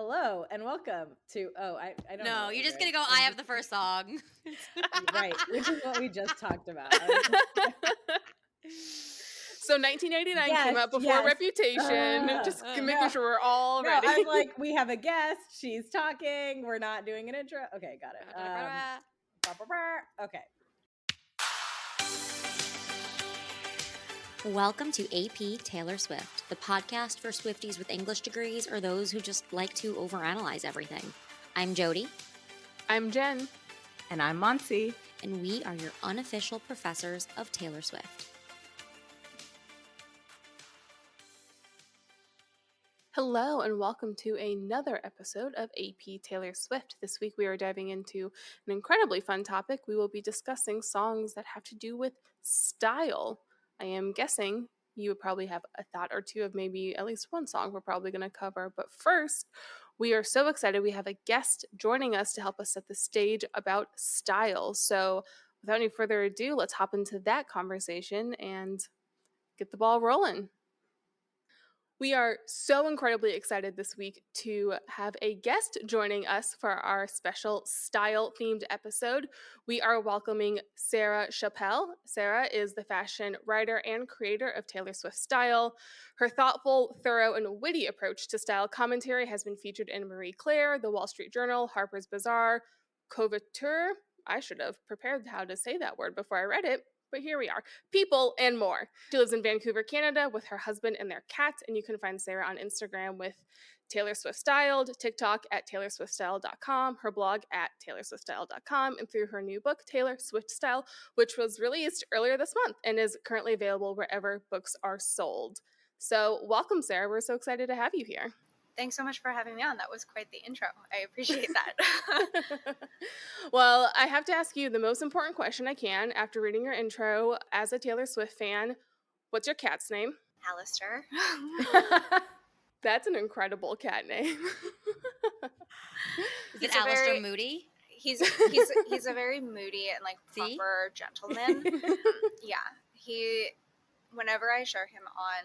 Hello and welcome to, I don't know. No, you're just going to go, I have the first song. Right, which is what we just talked about. So 1989 Yes, came out before yes. Reputation. Just making sure we're all ready. I was like, we have a guest. She's talking. We're not doing an intro. Okay, got it. Okay. Welcome to AP Taylor Swift, the podcast for Swifties with English degrees or those who just like to overanalyze everything. I'm Jody. I'm Jen. And I'm Monty. And we are your unofficial professors of Taylor Swift. Hello and welcome to another episode of AP Taylor Swift. This week we are diving into an incredibly fun topic. We will be discussing songs that have to do with style. I am guessing you would probably have a thought or two of maybe at least one song we're probably going to cover. But first, we are so excited. We have a guest joining us to help us set the stage about style. So without any further ado, let's hop into that conversation and get the ball rolling. We are so incredibly excited this week to have a guest joining us for our special style-themed episode. We are welcoming Sarah Chapelle. Sarah is the fashion writer and creator of Taylor Swift Style. Her thoughtful, thorough, and witty approach to style commentary has been featured in Marie Claire, The Wall Street Journal, Harper's Bazaar, Couture. I should have prepared how to say that word before I read it. But here we are. People and more. She lives in Vancouver, Canada with her husband and their cat, and you can find Sarah on Instagram with Taylor Swift Styled, TikTok at TaylorSwiftStyle.com, her blog at TaylorSwiftStyle.com, and through her new book, Taylor Swift Style, which was released earlier this month and is currently available wherever books are sold. So welcome, Sarah. We're so excited to have you here. Thanks so much for having me on. That was quite the intro. I appreciate that. Well, I have to ask you the most important question I can after reading your intro. As a Taylor Swift fan, what's your cat's name? Alistair. That's an incredible cat name. Is it Alistair Moody? He's a very moody and proper gentleman. Yeah. Whenever I show him on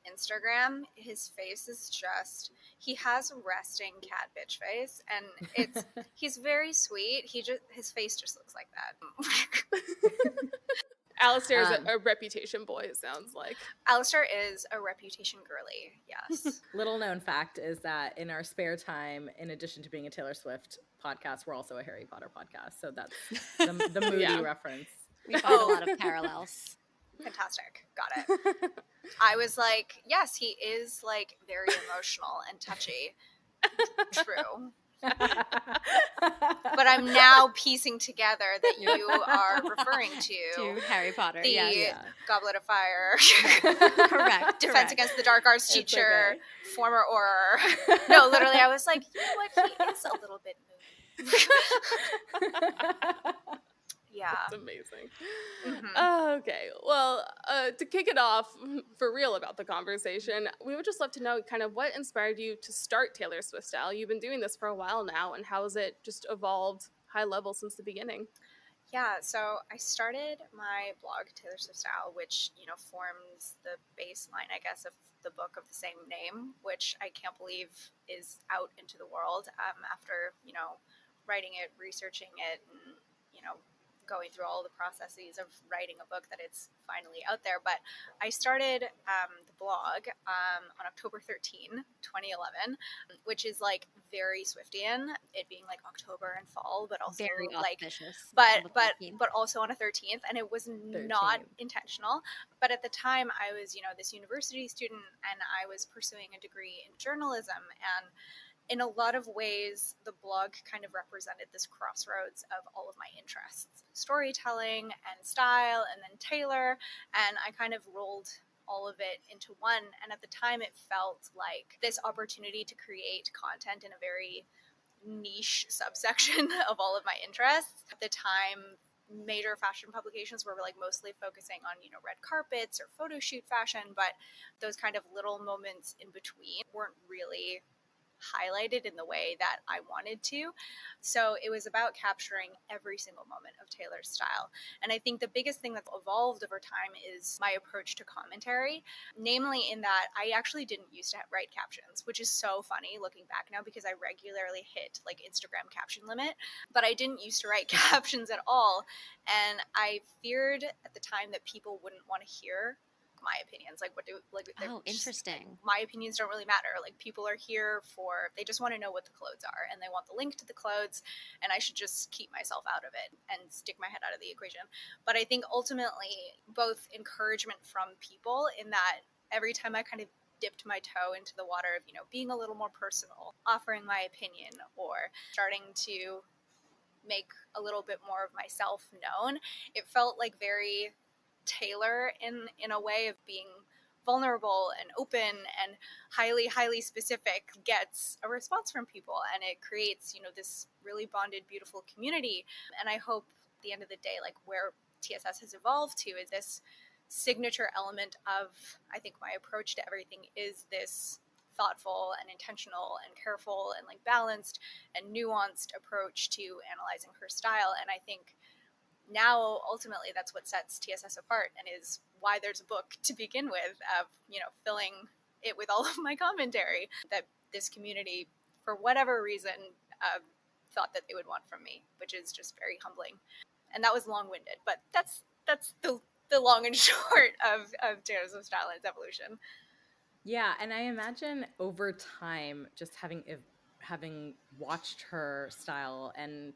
Instagram, his face is just, he has resting cat bitch face, and he's very sweet. His face just looks like that. Alistair is a Reputation boy, it sounds like. Alistair is a Reputation girly, yes. Little known fact is that in our spare time, in addition to being a Taylor Swift podcast, we're also a Harry Potter podcast. So that's the Moody reference. We find a lot of parallels. Fantastic. Got it. I was like, yes, he is very emotional and touchy. True. But I'm now piecing together that you are referring to Harry Potter. The Goblet of Fire. Correct. Defense Against the Dark Arts teacher, former Auror. No, literally, I was like, you know what? He is a little bit moody. Yeah. That's amazing. Mm-hmm. Okay. Well, to kick it off for real about the conversation, we would just love to know kind of what inspired you to start Taylor Swift Style. You've been doing this for a while now, and how has it just evolved high level since the beginning? Yeah, so I started my blog, Taylor Swift Style, which, forms the baseline, I guess, of the book of the same name, which I can't believe is out into the world after, writing it, researching it, and, going through all the processes of writing a book that it's finally out there. But I started the blog on October 13, 2011, which is very Swiftian, it being October and fall, but also very auspicious. But also on a 13th, and it was not intentional. But at the time I was, this university student, and I was pursuing a degree in journalism, and in a lot of ways, the blog kind of represented this crossroads of all of my interests, storytelling and style, and then Taylor, and I kind of rolled all of it into one. And at the time, it felt like this opportunity to create content in a very niche subsection of all of my interests. At the time, major fashion publications were mostly focusing on, red carpets or photo shoot fashion, but those kind of little moments in between weren't really highlighted in the way that I wanted to. So it was about capturing every single moment of Taylor's style. And I think the biggest thing that's evolved over time is my approach to commentary, namely in that I actually didn't used to write captions, which is so funny looking back now because I regularly hit like Instagram caption limit, but I didn't used to write captions at all. And I feared at the time that people wouldn't want to hear my opinions. Like, Interesting. My opinions don't really matter. Like, people are here they just want to know what the clothes are, and they want the link to the clothes, and I should just keep myself out of it and stick my head out of the equation. But I think ultimately both encouragement from people in that every time I kind of dipped my toe into the water of, being a little more personal, offering my opinion, or starting to make a little bit more of myself known, it felt like very Taylor in a way of being vulnerable and open and highly, highly specific gets a response from people, and it creates, this really bonded, beautiful community. And I hope at the end of the day, like where TSS has evolved to is this signature element of, I think my approach to everything is this thoughtful and intentional and careful and like balanced and nuanced approach to analyzing her style. And I think now ultimately that's what sets TSS apart and is why there's a book to begin with of, filling it with all of my commentary that this community, for whatever reason, thought that they would want from me, which is just very humbling. And that was long-winded, but that's the long and short of Taylor's style and its evolution. Yeah, and I imagine over time, just having watched her style and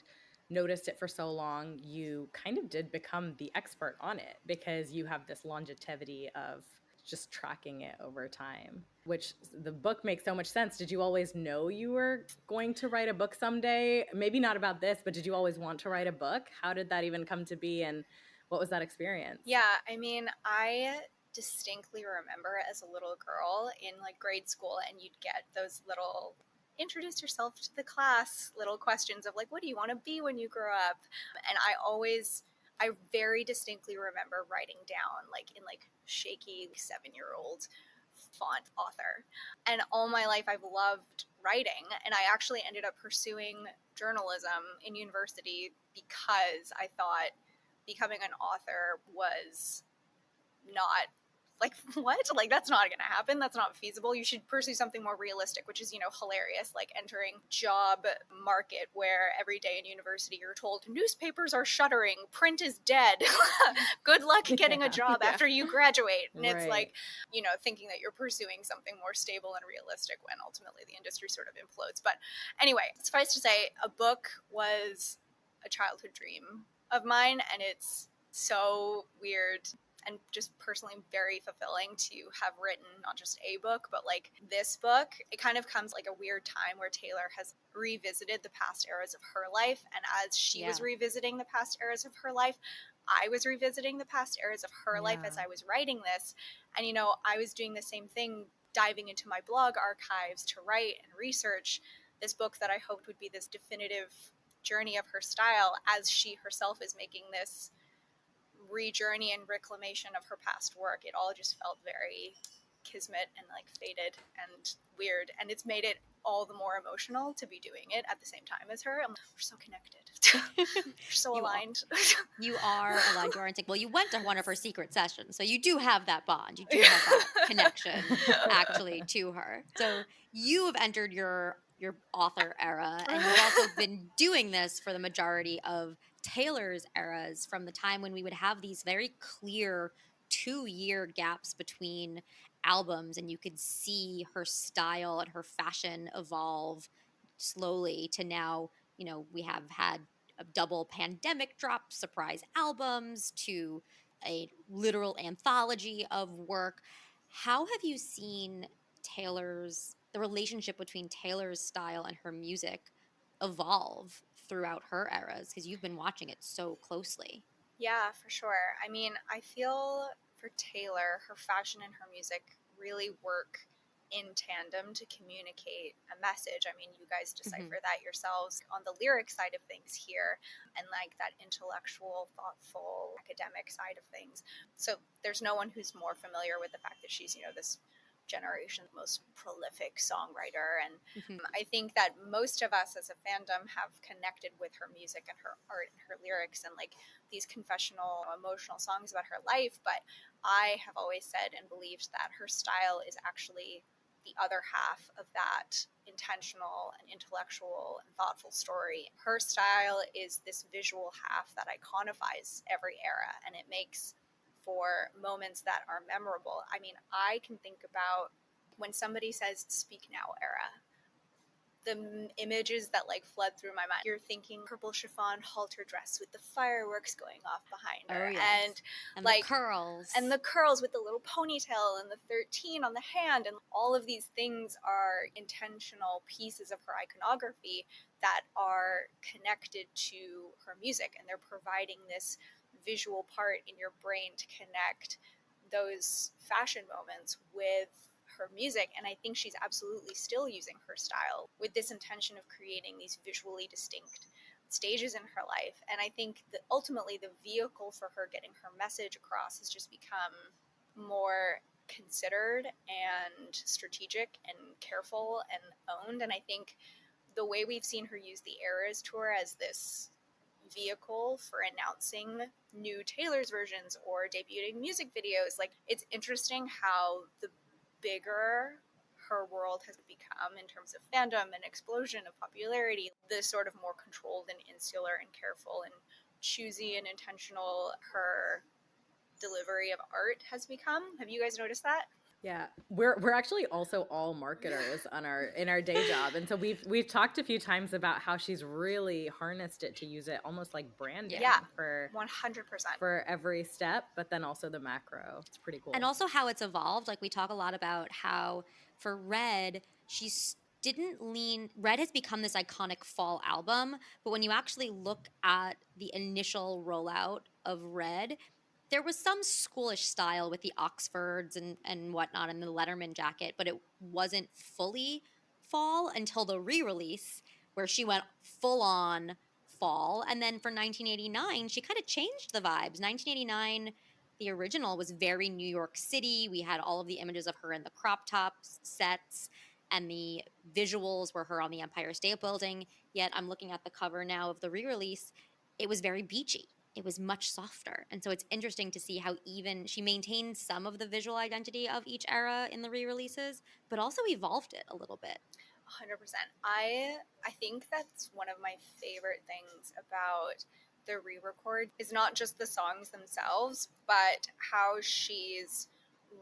noticed it for so long, you kind of did become the expert on it because you have this longevity of just tracking it over time, which the book makes so much sense. Did you always know you were going to write a book someday? Maybe not about this, but did you always want to write a book? How did that even come to be, and what was that experience? Yeah, I mean, I distinctly remember as a little girl in like grade school, and you'd get those little introduce yourself to the class little questions of like, what do you want to be when you grow up? And I very distinctly remember writing down like in like shaky 7-year-old font author. And all my life I've loved writing, and I actually ended up pursuing journalism in university because I thought becoming an author was not like, what? Like, that's not gonna happen. That's not feasible. You should pursue something more realistic, which is, hilarious, like entering job market where every day in university you're told newspapers are shuttering, print is dead. Good luck getting a job after you graduate. And it's like, thinking that you're pursuing something more stable and realistic when ultimately the industry sort of implodes. But anyway, suffice to say, a book was a childhood dream of mine, and it's so weird and just personally very fulfilling to have written not just a book, but like this book. It kind of comes like a weird time where Taylor has revisited the past eras of her life, and as she was revisiting the past eras of her life, I was revisiting the past eras of her life as I was writing this. And I was doing the same thing, diving into my blog archives to write and research this book that I hoped would be this definitive journey of her style as she herself is making this re-journey and reclamation of her past work. It all just felt very kismet and like fated and weird, and it's made it all the more emotional to be doing it at the same time as her. We're so connected. We're so aligned. You are aligned. You are in sync. Well, you went to one of her secret sessions, so you do have that bond. You do have that connection actually to her. So you have entered your author era, and you've also been doing this for the majority of Taylor's eras, from the time when we would have these very clear 2-year gaps between albums, and you could see her style and her fashion evolve slowly to now, we have had a double pandemic drop surprise albums to a literal anthology of work. How have you seen the relationship between Taylor's style and her music evolve throughout her eras? Because you've been watching it so closely. Yeah, for sure. I mean, I feel for Taylor, her fashion and her music really work in tandem to communicate a message. I mean, you guys decipher that yourselves on the lyric side of things here, and like that intellectual, thoughtful, academic side of things. So there's no one who's more familiar with the fact that she's, this generation's most prolific songwriter. And Mhm. I think that most of us as a fandom have connected with her music and her art and her lyrics and like these confessional, emotional songs about her life. But I have always said and believed that her style is actually the other half of that intentional and intellectual and thoughtful story. Her style is this visual half that iconifies every era, and it makes for moments that are memorable. I mean, I can think about when somebody says "Speak Now" era, the images that like flood through my mind. You're thinking purple chiffon halter dress with the fireworks going off behind her, Oh, yes. And like the curls. and the curls with the little ponytail and the 13 on the hand, and all of these things are intentional pieces of her iconography that are connected to her music, and they're providing this visual part in your brain to connect those fashion moments with her music. And I think she's absolutely still using her style with this intention of creating these visually distinct stages in her life. And I think that ultimately the vehicle for her getting her message across has just become more considered and strategic and careful and owned. And I think the way we've seen her use the Eras Tour as this vehicle for announcing new Taylor's versions or debuting music videos, like it's interesting how the bigger her world has become in terms of fandom and explosion of popularity, the sort of more controlled and insular and careful and choosy and intentional her delivery of art has become. Have you guys noticed that? Yeah, we're actually also all marketers in our day job, and so we've talked a few times about how she's really harnessed it to use it almost like branding Yeah, for 100%. for every step, but then also the macro. It's pretty cool. And also how it's evolved. Like we talk a lot about how for Red, Red has become this iconic fall album, but when you actually look at the initial rollout of Red, there was some schoolish style with the Oxfords and whatnot and the Letterman jacket, but it wasn't fully fall until the re-release where she went full on fall. And then for 1989, she kind of changed the vibes. 1989, the original was very New York City. We had all of the images of her in the crop top sets, and the visuals were her on the Empire State Building. Yet I'm looking at the cover now of the re-release. It was very beachy. It was much softer. And so it's interesting to see how even she maintained some of the visual identity of each era in the re-releases, but also evolved it a little bit. 100%. I think that's one of my favorite things about the re-record is not just the songs themselves, but how she's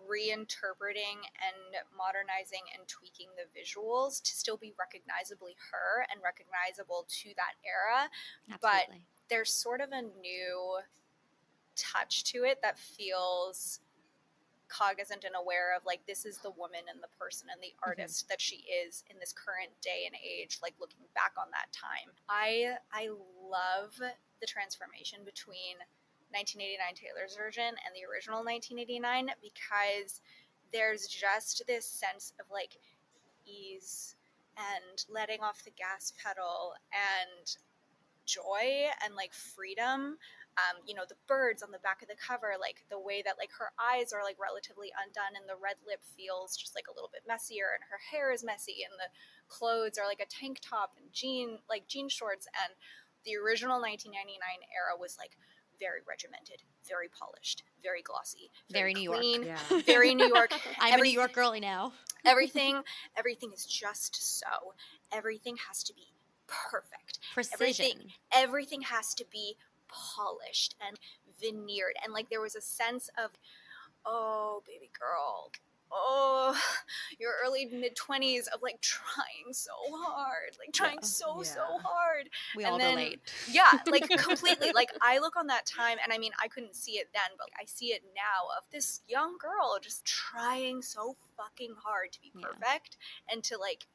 reinterpreting and modernizing and tweaking the visuals to still be recognizably her and recognizable to that era. Absolutely. But there's sort of a new touch to it that feels cognizant and aware of like this is the woman and the person and the artist that she is in this current day and age, like looking back on that time. I love the transformation between 1989 Taylor's version and the original 1989 because there's just this sense of like ease and letting off the gas pedal and joy and like freedom. The birds on the back of the cover, like the way that like her eyes are like relatively undone and the red lip feels just like a little bit messier and her hair is messy and the clothes are like a tank top and jean shorts. And the original 1999 era was like very regimented, very polished, very glossy, very New clean, York. Yeah. very New York. I'm a New York girly now. everything is just so. Everything has to be perfect. Precision. Everything has to be polished and veneered. And like there was a sense of, oh, baby girl, oh, your early mid-20s of like trying so hard, like trying so hard. We and all then, relate. Yeah, like completely. Like I look on that time and I mean, I couldn't see it then, but I see it now of this young girl just trying so fucking hard to be perfect and to like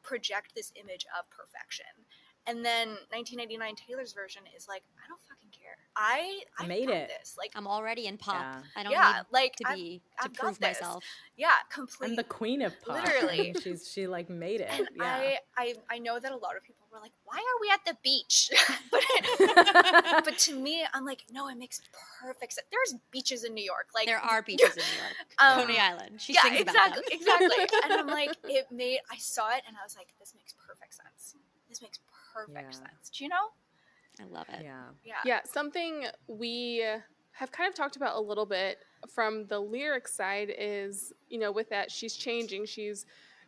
project this image of perfection. And then 1989 Taylor's version is like, I don't fucking care. I made got it. this. Like, I'm already in pop. Yeah. I don't yeah, need like to I've got prove this. myself. Yeah, I'm completely. the queen of pop. Literally. And she like made it. And yeah. I know that a lot of people were like, why are we at the beach? but to me, I'm like, no, it makes perfect sense. There's beaches in New York. Like, there are beaches in New York. Coney Island. She sings about them. Exactly. And I'm like, I saw it and I was like, this makes perfect sense. This makes perfect sense. Do you know? I love it. Yeah, something we have kind of talked about a little bit from the lyric side is, you know, with that she's changing, she's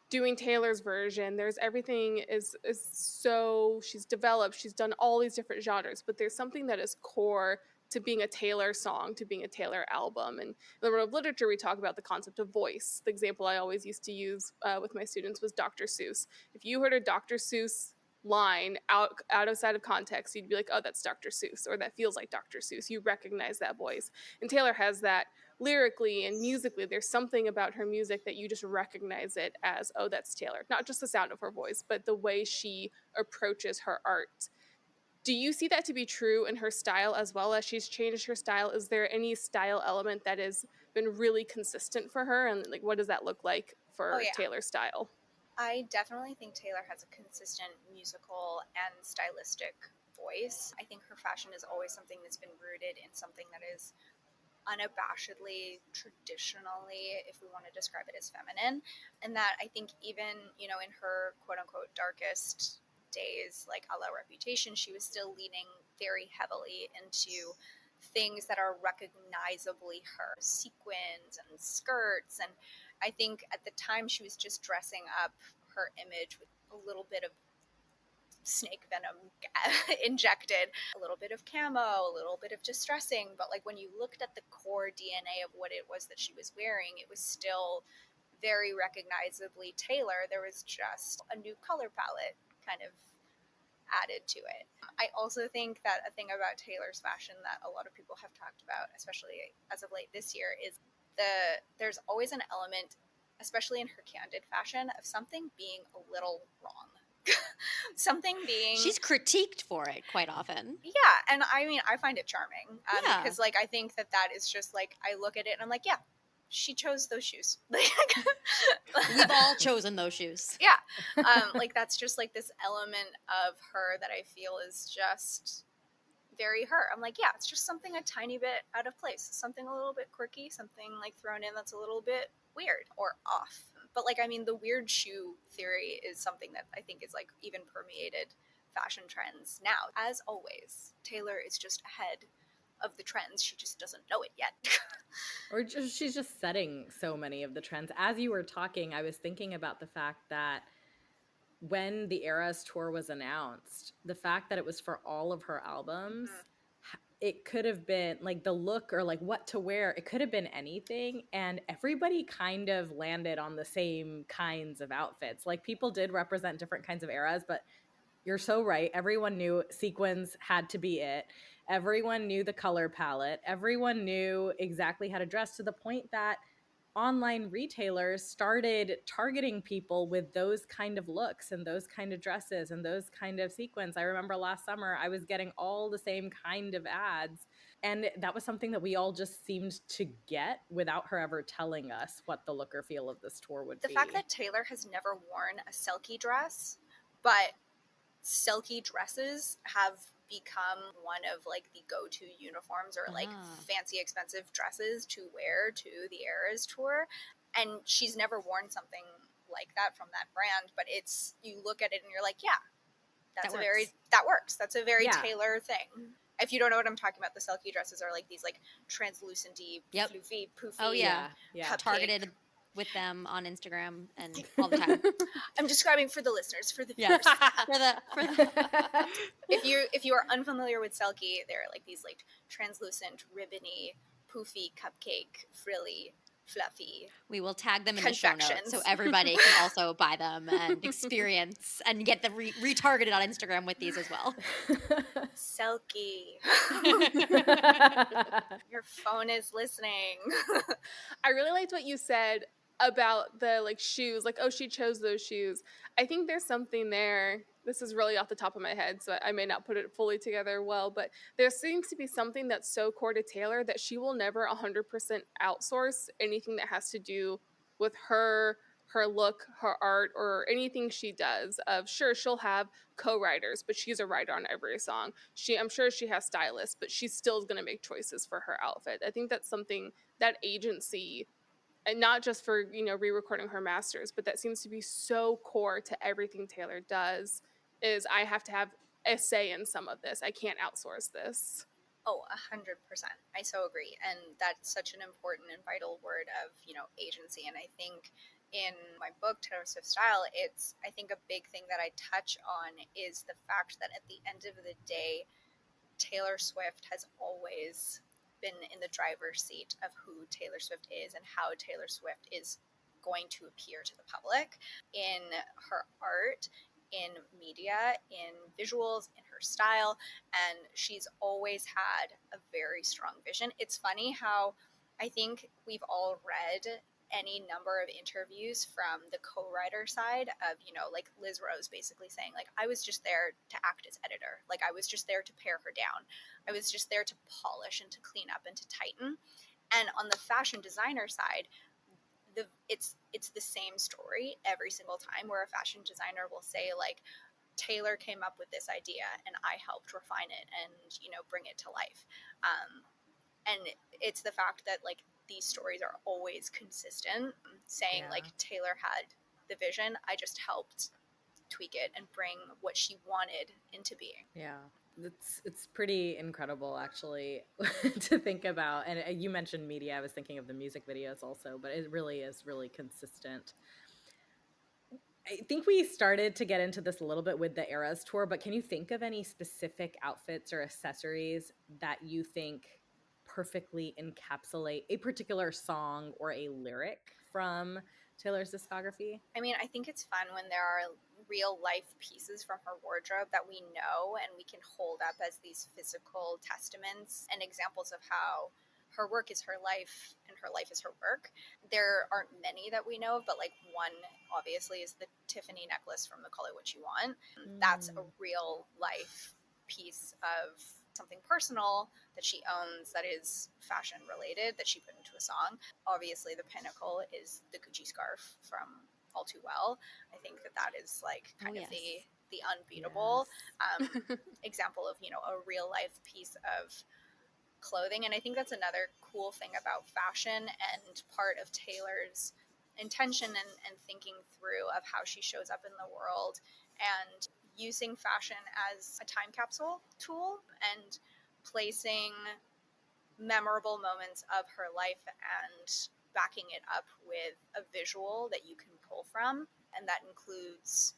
doing Taylor's version. There's everything is so she's developed, she's done all these different genres, but there's something that is core to being a Taylor song, to being a Taylor album. And in the world of literature, we talk about the concept of voice. The example I always used to use with my students was Dr. Seuss. If you heard a Dr. Seuss line outside of context, you'd be like, oh, that's Dr. Seuss, or that feels like Dr. Seuss. You recognize that voice. And Taylor has that lyrically and musically. There's something about her music that you just recognize it as, oh, that's Taylor. Not just the sound of her voice, but the way she approaches her art. Do you see that to be true in her style as well as she's changed her style? Is there any style element that has been really consistent for her? And like, what does that look like for Taylor's style? I definitely think Taylor has a consistent musical and stylistic voice. I think her fashion is always something that's been rooted in something that is unabashedly, traditionally, if we want to describe it as feminine. And that I think even, you know, in her quote unquote darkest days, like a la Reputation, she was still leaning very heavily into things that are recognizably her, sequins and skirts. And I think at the time she was just dressing up her image with a little bit of snake venom injected, a little bit of camo, a little bit of distressing. But like when you looked at the core DNA of what it was that she was wearing, it was still very recognizably Taylor. There was just a new color palette kind of added to it. I also think that a thing about Taylor's fashion that a lot of people have talked about, especially as of late this year, is there's always an element, especially in her candid fashion, of something being a little wrong. Something being... She's critiqued for it quite often. Yeah, and I mean, I find it charming. Because, like, I think that is just, like, I look at it and I'm like, yeah, she chose those shoes. We've all chosen those shoes. Yeah. Like, that's just, like, this element of her that I feel is just very her. I'm like, yeah, it's just something a tiny bit out of place. Something a little bit quirky, something, like, thrown in that's a little bit weird or off. But, like, I mean, the weird shoe theory is something that I think is, like, even permeated fashion trends now. As always, Taylor is just ahead of the trends. She just doesn't know it yet. Or just, she's just setting so many of the trends. As you were talking, I was thinking about the fact that when the Eras tour was announced, the fact that it was for all of her albums, it could have been like the look or like what to wear. It could have been anything. And everybody kind of landed on the same kinds of outfits. Like people did represent different kinds of eras, but you're so right. Everyone knew sequins had to be it. Everyone knew the color palette. Everyone knew exactly how to dress, to the point that online retailers started targeting people with those kind of looks and those kind of dresses and those kind of sequins. I remember last summer I was getting all the same kind of ads, and that was something that we all just seemed to get without her ever telling us what the look or feel of this tour would be. The fact that Taylor has never worn a silky dress, but silky dresses have become one of like the go-to uniforms or like fancy expensive dresses to wear to the Eras tour, and she's never worn something like that from that brand, but it's, you look at it and you're like, yeah, that works. That's a very Taylor thing. If you don't know what I'm talking about, the silky dresses are like these like translucent-y, floofy, poofy. Oh yeah. Targeted with them on Instagram and all the time. I'm describing for the listeners, for the viewers. If you are unfamiliar with Selkie, they're like these like translucent, ribbony, poofy, cupcake, frilly, fluffy. We will tag them in the show notes so everybody can also buy them and experience and get them retargeted on Instagram with these as well. Selkie. Your phone is listening. I really liked what you said about the like shoes, like, oh, she chose those shoes. I think there's something there. This is really off the top of my head, so I may not put it fully together well, but there seems to be something that's so core to Taylor that she will never 100% outsource anything that has to do with her look, her art, or anything she does. Of sure, she'll have co-writers, but she's a writer on every song. I'm sure she has stylists, but she's still going to make choices for her outfit. I think that's something, that agency, and not just for, re-recording her masters, but that seems to be so core to everything Taylor does, is I have to have a say in some of this. I can't outsource this. Oh, 100%. I so agree. And that's such an important and vital word of, agency. And I think in my book, Taylor Swift Style, I think a big thing that I touch on is the fact that at the end of the day, Taylor Swift has always been in the driver's seat of who Taylor Swift is and how Taylor Swift is going to appear to the public in her art, in media, in visuals, in her style, and she's always had a very strong vision. It's funny how I think we've all read any number of interviews from the co-writer side of, like Liz Rose basically saying, like, I was just there to act as editor. Like, I was just there to pare her down. I was just there to polish and to clean up and to tighten. And on the fashion designer side, it's the same story every single time, where a fashion designer will say, like, Taylor came up with this idea and I helped refine it and, bring it to life. And it's the fact that, like, these stories are always consistent, saying, like, Taylor had the vision, I just helped tweak it and bring what she wanted into being. Yeah. It's pretty incredible, actually, to think about. And you mentioned media. I was thinking of the music videos also, but it really is really consistent. I think we started to get into this a little bit with the Eras tour, but can you think of any specific outfits or accessories that you think perfectly encapsulate a particular song or a lyric from Taylor's discography? I mean, I think it's fun when there are real life pieces from her wardrobe that we know and we can hold up as these physical testaments and examples of how her work is her life and her life is her work. There aren't many that we know of, but like one obviously is the Tiffany necklace from the Call It What You Want. That's a real life piece of something personal that she owns that is fashion related that she put into a song. Obviously the pinnacle is the Gucci scarf from All Too Well. I think that is like kind of the unbeatable example of, a real life piece of clothing. And I think that's another cool thing about fashion and part of Taylor's intention and thinking through of how she shows up in the world and using fashion as a time capsule tool and placing memorable moments of her life and backing it up with a visual that you can pull from. And that includes,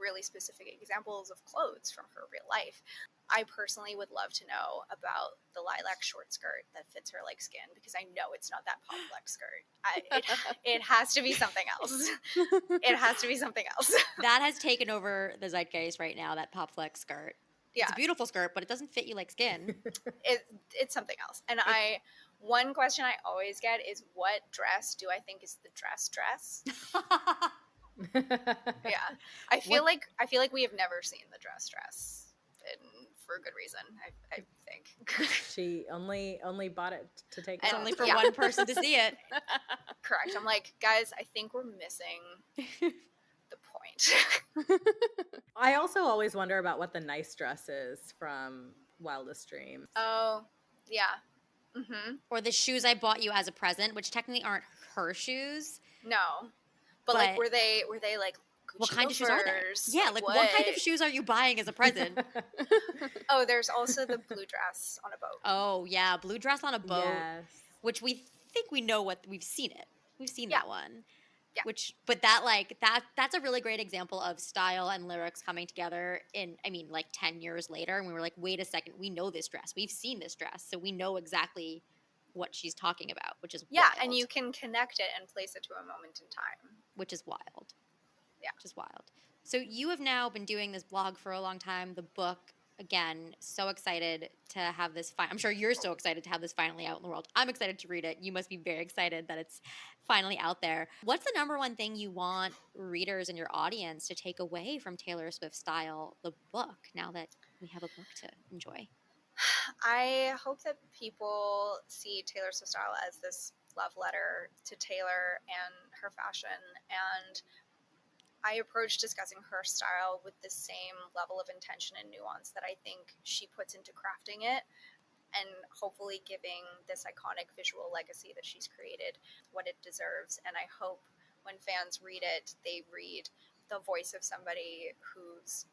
really specific examples of clothes from her real life. I personally would love to know about the lilac short skirt that fits her like skin, because I know it's not that pop flex skirt. It has to be something else. It has to be something else. That has taken over the zeitgeist right now, that pop flex skirt. Yeah. It's a beautiful skirt, but it doesn't fit you like skin. It's something else. And one question I always get is, what dress do I think is the dress? Yeah. I feel like we have never seen the dress. And for a good reason, I think. She only bought it to take and it only for one person to see it. Correct. I'm like, guys, I think we're missing the point. I also always wonder about what the nice dress is from Wildest Dreams. Oh, yeah. Mm-hmm. Or the shoes I bought you as a present, which technically aren't her shoes. No. But like, were they like Gucci what kind loafers? Of shoes are they? Yeah, like what kind of shoes are you buying as a present? Oh, there's also the blue dress on a boat. Oh yeah, blue dress on a boat. Yes. Which we think we know what we've seen it. We've seen that one. Yeah. But that's a really great example of style and lyrics coming together in, 10 years later. And we were like, wait a second, we know this dress. We've seen this dress. So we know exactly what she's talking about, which is wild. And you can connect it and place it to a moment in time. Which is wild. Yeah. Which is wild. So you have now been doing this blog for a long time, the book. again, so excited to have this. I'm sure you're so excited to have this finally out in the world. I'm excited to read it. You must be very excited that it's finally out there. What's the number one thing you want readers and your audience to take away from Taylor Swift's Style, the book, now that we have a book to enjoy? I hope that people see Taylor Swift Style as this love letter to Taylor and her fashion, and I approach discussing her style with the same level of intention and nuance that I think she puts into crafting it, and hopefully giving this iconic visual legacy that she's created what it deserves. And I hope when fans read it, they read the voice of somebody who's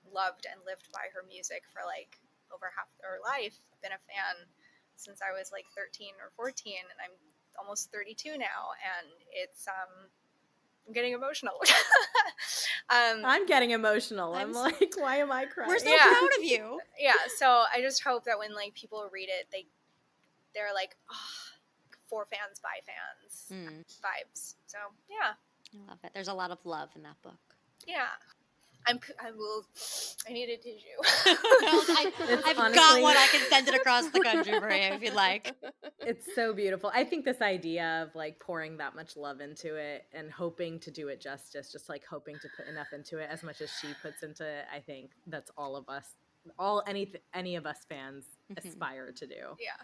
loved and lived by her music for like over half their life, been a fan since I was like 13 or 14, and I'm almost 32 now, and it's I'm getting emotional. I'm getting emotional. I'm like, why am I crying? We're so proud of you. Yeah, so I just hope that when like people read it, they're like, oh, for fans by fans vibes. So yeah, I love it. There's a lot of love in that book. yeah. I need a tissue. I've honestly got one. I can send it across the country for you if you'd like. It's so beautiful. I think this idea of like pouring that much love into it and hoping to do it justice, just like hoping to put enough into it as much as she puts into it, I think that's all of us, any of us fans aspire to do. Yeah.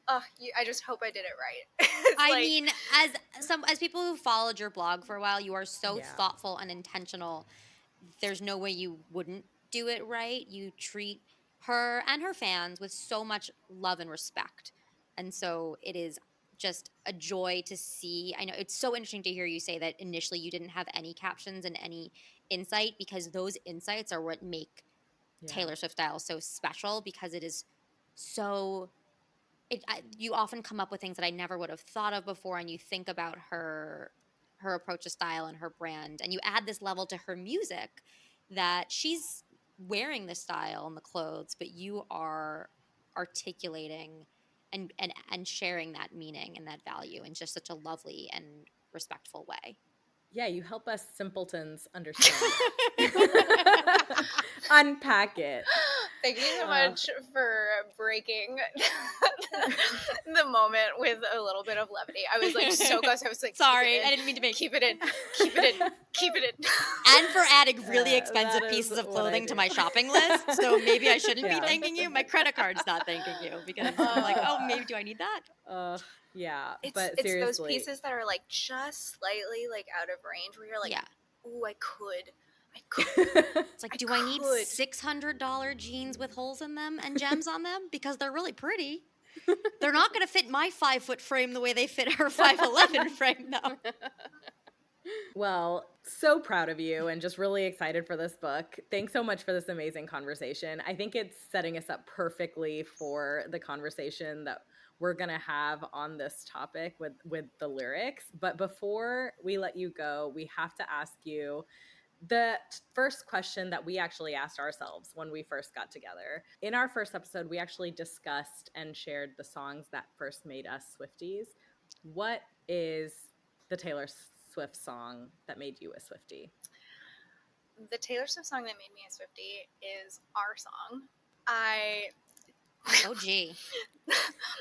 I just hope I did it right. I mean, as people who followed your blog for a while, you are so thoughtful and intentional. There's no way you wouldn't do it right. You treat her and her fans with so much love and respect. And so it is just a joy to see. I know it's so interesting to hear you say that initially you didn't have any captions and any insight, because those insights are what make Taylor Swift Style so special, because it is so... you often come up with things that I never would have thought of before, and you think about her approach to style and her brand, and you add this level to her music that she's wearing the style and the clothes, but you are articulating and sharing that meaning and that value in just such a lovely and respectful way. Yeah, you help us simpletons understand unpack it. Thank you so much for breaking the moment with a little bit of levity. I was like so close. I was like, sorry, I didn't mean to make keep it in. And for adding really expensive pieces of clothing to my shopping list, so maybe I shouldn't be thanking you. My credit card's not thanking you, because I'm like, oh, maybe do I need that? Yeah, but seriously, it's those pieces that are like just slightly like out of range where you're like, ooh, I could. It's like, do I need $600 jeans with holes in them and gems on them? Because they're really pretty. They're not going to fit my 5-foot frame the way they fit her 5'11" frame, though. Well, so proud of you and just really excited for this book. Thanks so much for this amazing conversation. I think it's setting us up perfectly for the conversation that we're going to have on this topic with the lyrics. But before we let you go, we have to ask you the first question that we actually asked ourselves when we first got together. In our first episode, we actually discussed and shared the songs that first made us Swifties. What is the Taylor Swift song that made you a Swiftie? The Taylor Swift song that made me a Swiftie is Our Song. Oh, gee.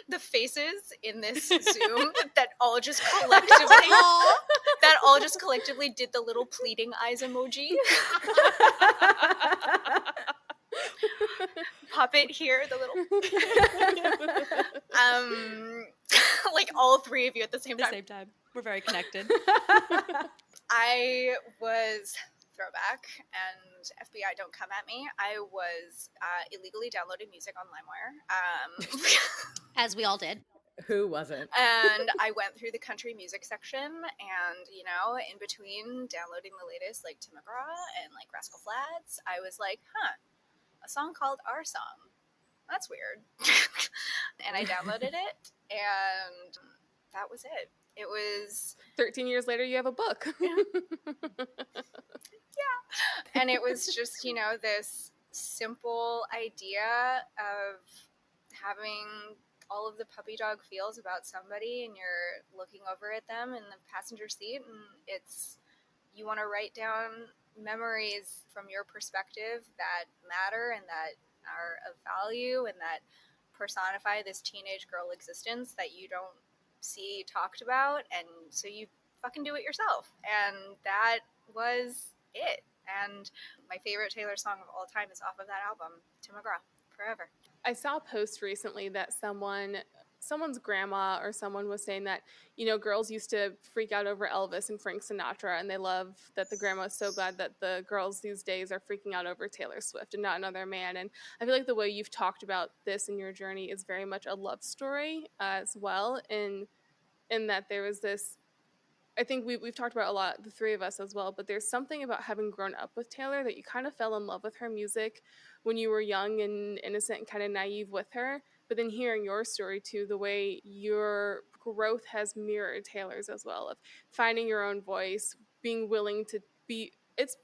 The faces in this Zoom that all just collectively did the little pleading eyes emoji. Puppet here, the little like all three of you at the same time. We're very connected. I was throwback, and FBI don't come at me. I was illegally downloading music on LimeWire. As we all did. Who wasn't? And I went through the country music section, and in between downloading the latest like Tim McGraw and like Rascal Flatts, I was like, a song called Our Song. That's weird. And I downloaded it, and that was it. It was 13 years later, you have a book. Yeah. And it was just, this simple idea of having all of the puppy dog feels about somebody, and you're looking over at them in the passenger seat, and you want to write down memories from your perspective that matter and that are of value and that personify this teenage girl existence that you don't see talked about, and so you fucking do it yourself. And that was it. And my favorite Taylor song of all time is off of that album, Tim McGraw, Forever. I saw a post recently that someone's grandma or someone was saying that, girls used to freak out over Elvis and Frank Sinatra, and they love that the grandma is so glad that the girls these days are freaking out over Taylor Swift and not another man. And I feel like the way you've talked about this in your journey is very much a love story as well, in that there was this, I think we've talked about a lot, the three of us as well, but there's something about having grown up with Taylor that you kind of fell in love with her music when you were young and innocent and kind of naive with her. But then hearing your story too, the way your growth has mirrored Taylor's as well, of finding your own voice, being willing to be, it's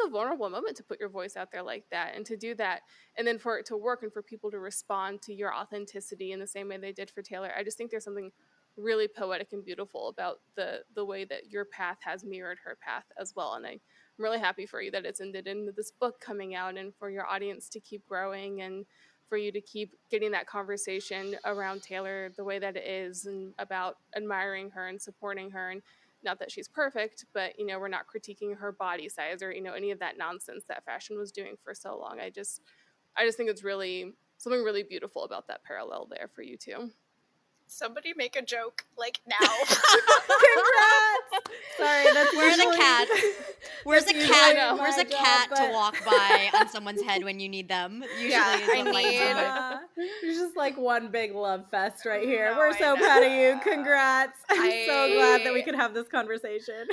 a vulnerable moment to put your voice out there like that and to do that, and then for it to work and for people to respond to your authenticity in the same way they did for Taylor. I just think there's something really poetic and beautiful about the way that your path has mirrored her path as well. And I'm really happy for you that it's ended in this book coming out, and for your audience to keep growing, and for you to keep getting that conversation around Taylor the way that it is, and about admiring her and supporting her. And not that she's perfect, but we're not critiquing her body size or any of that nonsense that fashion was doing for so long. I just think it's really something really beautiful about that parallel there for you too. Somebody make a joke, like, now. Congrats! Sorry, that's Where are the usually- cats? Where's a that's cat? usually Where's my a cat job, to but- walk by on someone's head when you need them? Usually, Yeah, is I what lightens need- the mood. It's just like one big love fest right here. No, We're I so know. proud of you. Congrats. I'm so glad that we I- could have this conversation.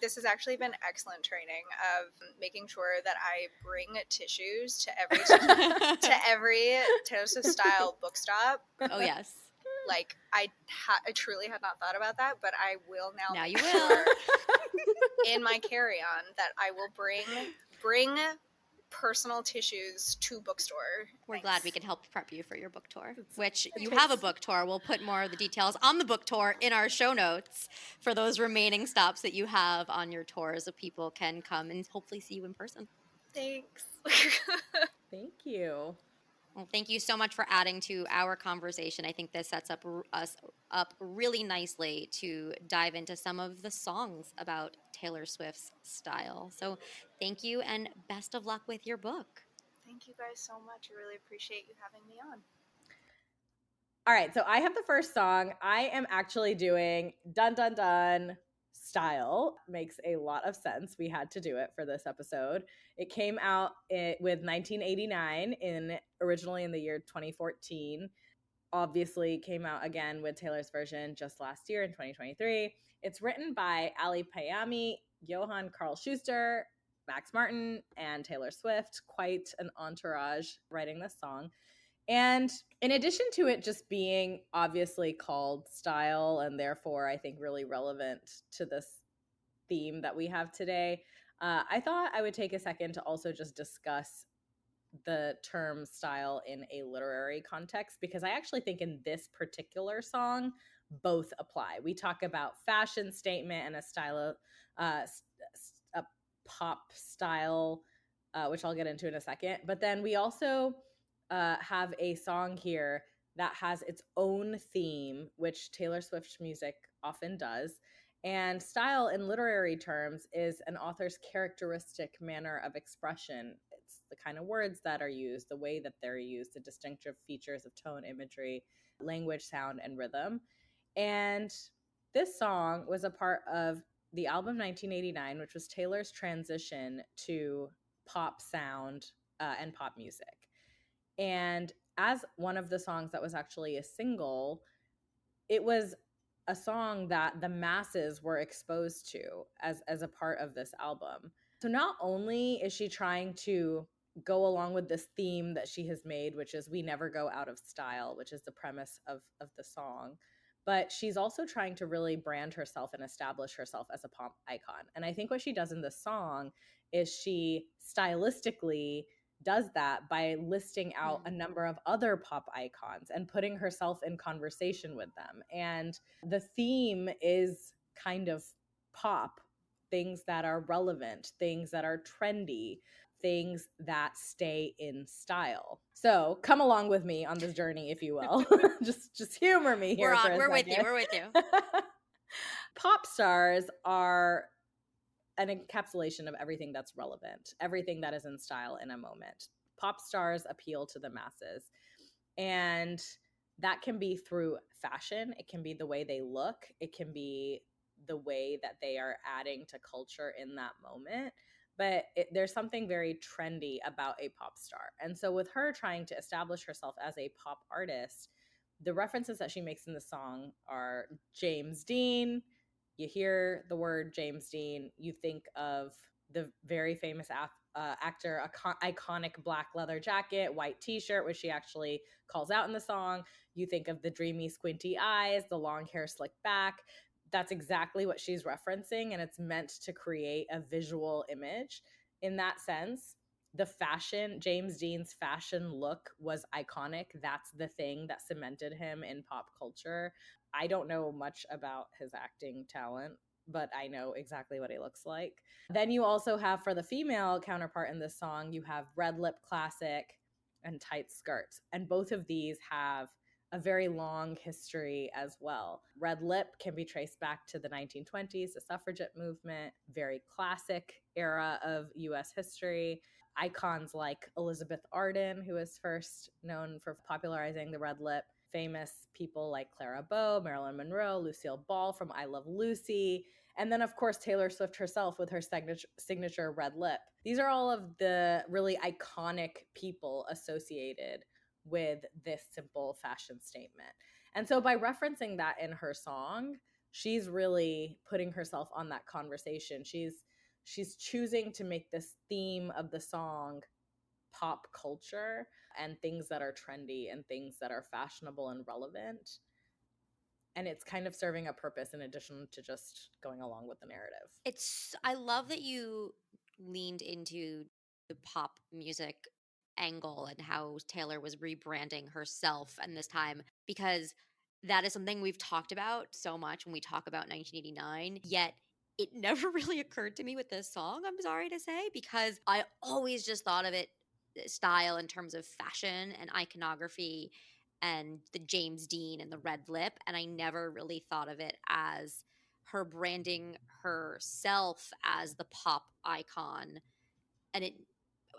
This has actually been excellent training of making sure that I bring tissues to every Taylor Swift style book stop. Oh yes. Like, I truly had not thought about that, but I will now. Now make you sure will. in my carry-on that I will bring personal tissues to bookstore. We're Thanks. glad we can help prep you for your book tour, which you have a book tour. We'll put more of the details on the book tour in our show notes for those remaining stops that you have on your tour, so people can come and hopefully see you in person. Thanks. Thank you. Well, thank you so much for adding to our conversation. I think this sets us up really nicely to dive into some of the songs about Taylor Swift's style. So thank you, and best of luck with your book. Thank you guys so much. I really appreciate you having me on. All right, so I have the first song. I am actually doing Dun Dun Dun style. Makes a lot of sense. We had to do it for this episode. It came out with 1989 originally in the year 2014. Obviously came out again with Taylor's version just last year in 2023. It's written by Ali Payami, Johann Carl Schuster, Max Martin, and Taylor Swift. Quite an entourage writing this song. And in addition to it just being obviously called style and therefore I think really relevant to this theme that we have today, I thought I would take a second to also just discuss the term style in a literary context, because I actually think in this particular song both apply. We talk about fashion statement and a style of a pop style, which I'll get into in a second. But then we also have a song here that has its own theme, which Taylor Swift music often does. And style in literary terms is an author's characteristic manner of expression. It's the kind of words that are used, the way that they're used, the distinctive features of tone, imagery, language, sound, and rhythm. And this song was a part of the album 1989, which was Taylor's transition to pop sound and pop music. And as one of the songs that was actually a single, it was a song that the masses were exposed to as a part of this album. So not only is she trying to go along with this theme that she has made, which is we never go out of style, which is the premise of the song, but she's also trying to really brand herself and establish herself as a pop icon. And I think what she does in this song is she stylistically does that by listing out a number of other pop icons and putting herself in conversation with them. And the theme is kind of pop things that are relevant, things that are trendy, things that stay in style. So come along with me on this journey, if you will. just humor me here for a We're with second. you. We're with you. Pop stars are an encapsulation of everything that's relevant, everything that is in style in a moment. Pop stars appeal to the masses. And that can be through fashion. It can be the way they look. It can be the way that they are adding to culture in that moment. But there's something very trendy about a pop star. And so with her trying to establish herself as a pop artist, the references that she makes in the song are James Dean. You hear the word James Dean, you think of the very famous actor, iconic black leather jacket, white t-shirt, which she actually calls out in the song. You think of the dreamy squinty eyes, the long hair slicked back. That's exactly what she's referencing, and it's meant to create a visual image. In that sense, the fashion, James Dean's fashion look was iconic. That's the thing that cemented him in pop culture. I don't know much about his acting talent, but I know exactly what he looks like. Then you also have, for the female counterpart in this song, you have Red Lip Classic and Tight Skirts. And both of these have a very long history as well. Red Lip can be traced back to the 1920s, the suffragette movement, very classic era of US history. Icons like Elizabeth Arden, who is first known for popularizing the red lip, famous people like Clara Bow, Marilyn Monroe, Lucille Ball from I Love Lucy, and then, of course, Taylor Swift herself with her signature red lip. These are all of the really iconic people associated with this simple fashion statement. And so by referencing that in her song, she's really putting herself on that conversation. She's choosing to make this theme of the song pop culture and things that are trendy and things that are fashionable and relevant. And it's kind of serving a purpose in addition to just going along with the narrative. I love that you leaned into the pop music angle and how Taylor was rebranding herself and this time, because that is something we've talked about so much when we talk about 1989, yet it never really occurred to me with this song, I'm sorry to say, because I always just thought of it style in terms of fashion and iconography and the James Dean and the red lip, and I never really thought of it as her branding herself as the pop icon. And it,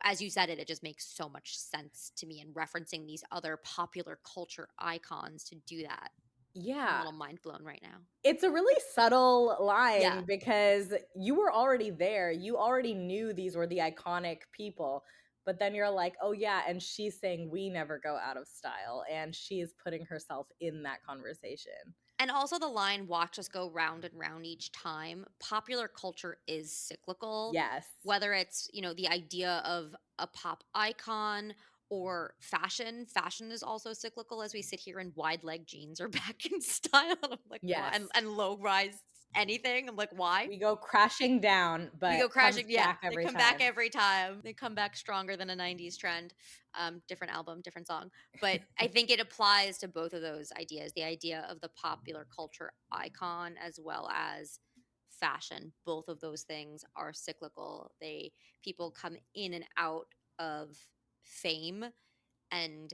as you said it just makes so much sense to me, and referencing these other popular culture icons to do that. I'm a Yeah. little mind blown right now. It's a really subtle line Yeah. because you were already there. You already knew these were the iconic people. But then you're like, oh, yeah. And she's saying we never go out of style. And she is putting herself in that conversation. And also the line, watch us go round and round each time. Popular culture is cyclical. Yes. Whether it's, the idea of a pop icon or fashion. Fashion is also cyclical, as we sit here, and wide leg jeans are back in style. And I'm like, yes. And low rise anything. I'm like, why? We go crashing down, but we go crashing. Back they come time. back every time. They come back stronger than a 90s trend. Different album, different song. But I think it applies to both of those ideas. The idea of the popular culture icon as well as fashion. Both of those things are cyclical. People come in and out of fame, and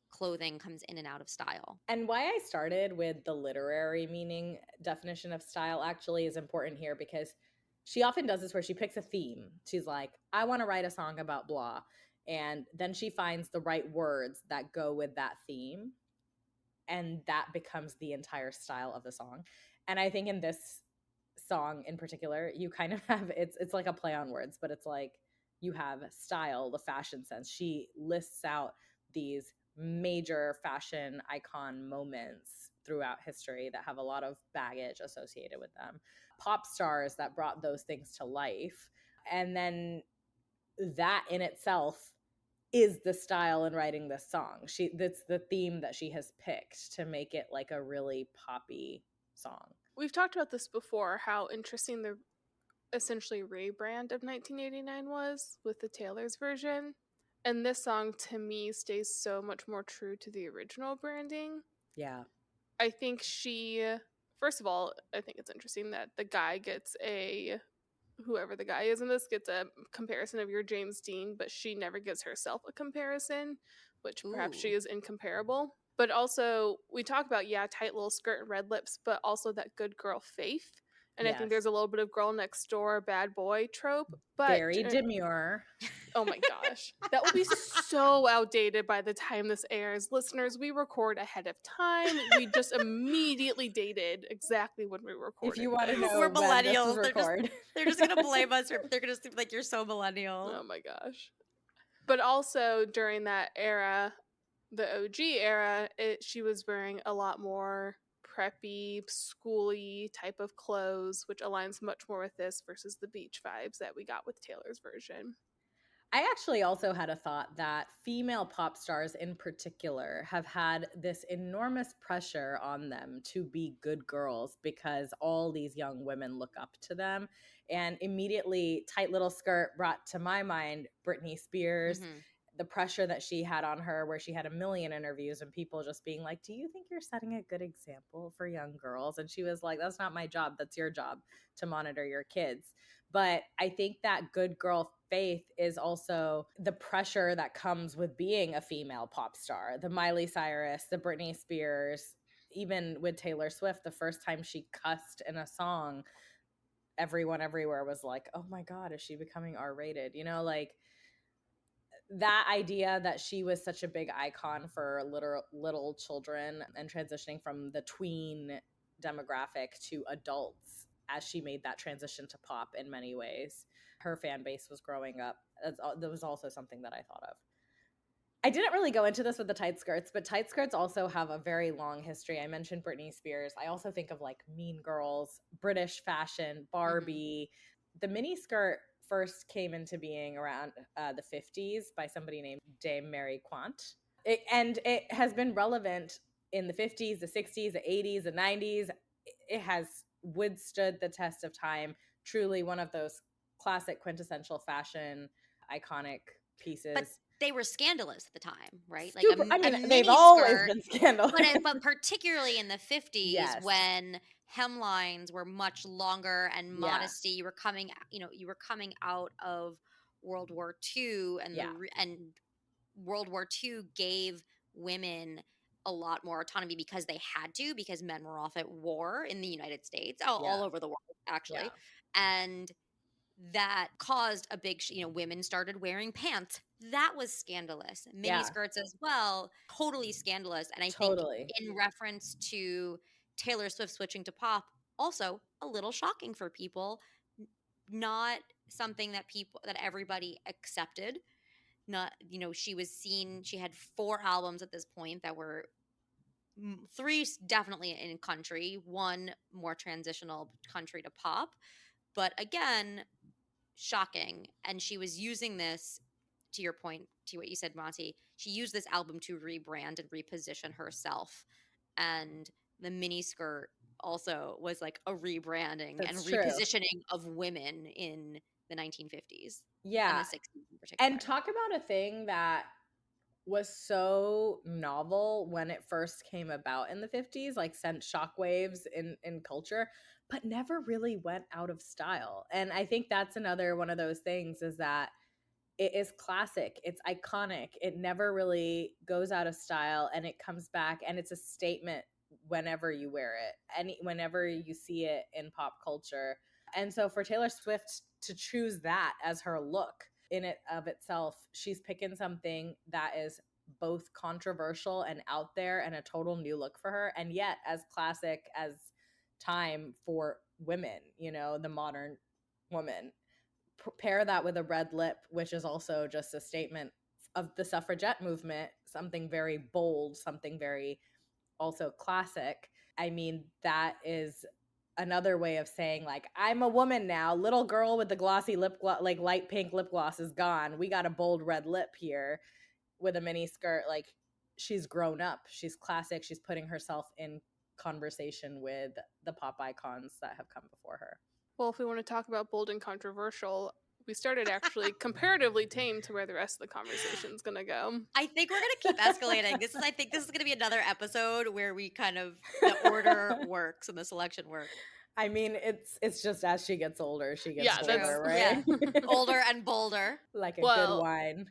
clothing comes in and out of style. And why I started with the literary meaning definition of style actually is important here, because she often does this where she picks a theme. She's like, I want to write a song about blah. And then she finds the right words that go with that theme. And that becomes the entire style of the song. And I think in this song in particular, you kind of have, it's like a play on words, but it's like you have style, the fashion sense. She lists out these major fashion icon moments throughout history that have a lot of baggage associated with them. Pop stars that brought those things to life. And then that in itself is the style in writing this song. That's the theme that she has picked to make it like a really poppy song. We've talked about this before, how interesting the essentially rebrand of 1989 was with the Taylor's version. And this song, to me, stays so much more true to the original branding. Yeah. I think first of all, I think it's interesting that the guy gets a whoever the guy is in this gets a comparison of your James Dean, but she never gives herself a comparison, which perhaps she Ooh. is incomparable. But also, we talk about, tight little skirt and red lips, but also that good girl faith. And I think there's Yes. a little bit of girl next door, bad boy trope. But Very demure. oh my gosh, that will be so outdated by the time this airs. Listeners, we record ahead of time. We just immediately dated exactly when we recorded. If you want to this. know We're when this was millennials. recorded. They're just gonna blame us. They're gonna think like you're so millennial. Oh my gosh. But also during that era, the OG era, she was wearing a lot more preppy, schooly type of clothes, which aligns much more with this versus the beach vibes that we got with Taylor's version. I actually also had a thought that female pop stars in particular have had this enormous pressure on them to be good girls because all these young women look up to them. And immediately, tight little skirt brought to my mind Britney Spears, the pressure that she had on her, where she had a million interviews and people just being like, do you think you're setting a good example for young girls? And she was like, that's not my job. That's your job to monitor your kids. But I think that good girl faith is also the pressure that comes with being a female pop star. The Miley Cyrus, the Britney Spears, even with Taylor Swift, the first time she cussed in a song, everyone everywhere was like, oh my God, is she becoming R-rated? You know, like that idea that she was such a big icon for little children and transitioning from the tween demographic to adults as she made that transition to pop in many ways. Her fan base was growing up. That was also something that I thought of. I didn't really go into this with the tight skirts, but tight skirts also have a very long history. I mentioned Britney Spears. I also think of like Mean Girls, British fashion, Barbie. The mini skirt first came into being around the 50s by somebody named Dame Mary Quant. And it has been relevant in the 50s, the 60s, the 80s, the 90s. It has withstood the test of time. Truly one of those classic quintessential fashion iconic pieces. But they were scandalous at the time, right? Super, Like a they've mini always skirt, been scandalous. but particularly in the 50s Yes. when hemlines were much longer and modesty, you were coming out of World War II, and and World War II gave women a lot more autonomy because they had to, because men were off at war in the United States, all over the world, actually. And that caused a big, women started wearing pants. That was scandalous. Mini skirts as well, totally scandalous. And I think in reference to Taylor Swift switching to pop, also a little shocking for people, not something that everybody accepted. Not, she was seen, she had 4 albums at this point that were 3 definitely in country, 1 more transitional country to pop. But again, shocking. And she was using this, to your point, to what you said, Monty, she used this album to rebrand and reposition herself. And the miniskirt also was like a rebranding and repositioning of women in the 1950s. Yeah. And the 60s in particular. And talk about a thing that was so novel when it first came about in the 50s, like sent shockwaves in culture, but never really went out of style. And I think that's another one of those things, is that it is classic, it's iconic, it never really goes out of style, and it comes back, and it's a statement whenever you wear it, whenever you see it in pop culture. And so for Taylor Swift to choose that as her look in it of itself, she's picking something that is both controversial and out there and a total new look for her, and yet as classic as time for women, the modern woman. Pair that with a red lip, which is also just a statement of the suffragette movement, something very bold, something very also classic. I mean, that is another way of saying, like, I'm a woman now. Little girl with the glossy lip gloss, like light pink lip gloss, is gone. We got a bold red lip here with a mini skirt. Like, she's grown up. She's classic. She's putting herself in conversation with the pop icons that have come before her. Well, if we want to talk about bold and controversial, we started actually comparatively tame to where the rest of the conversation is going to go. I think we're going to keep escalating. I think this is going to be another episode where we kind of, the order works and the selection works. I mean, it's just as she gets older, she gets Yeah, bolder, that's- right? Older and bolder. Like a Well, good wine.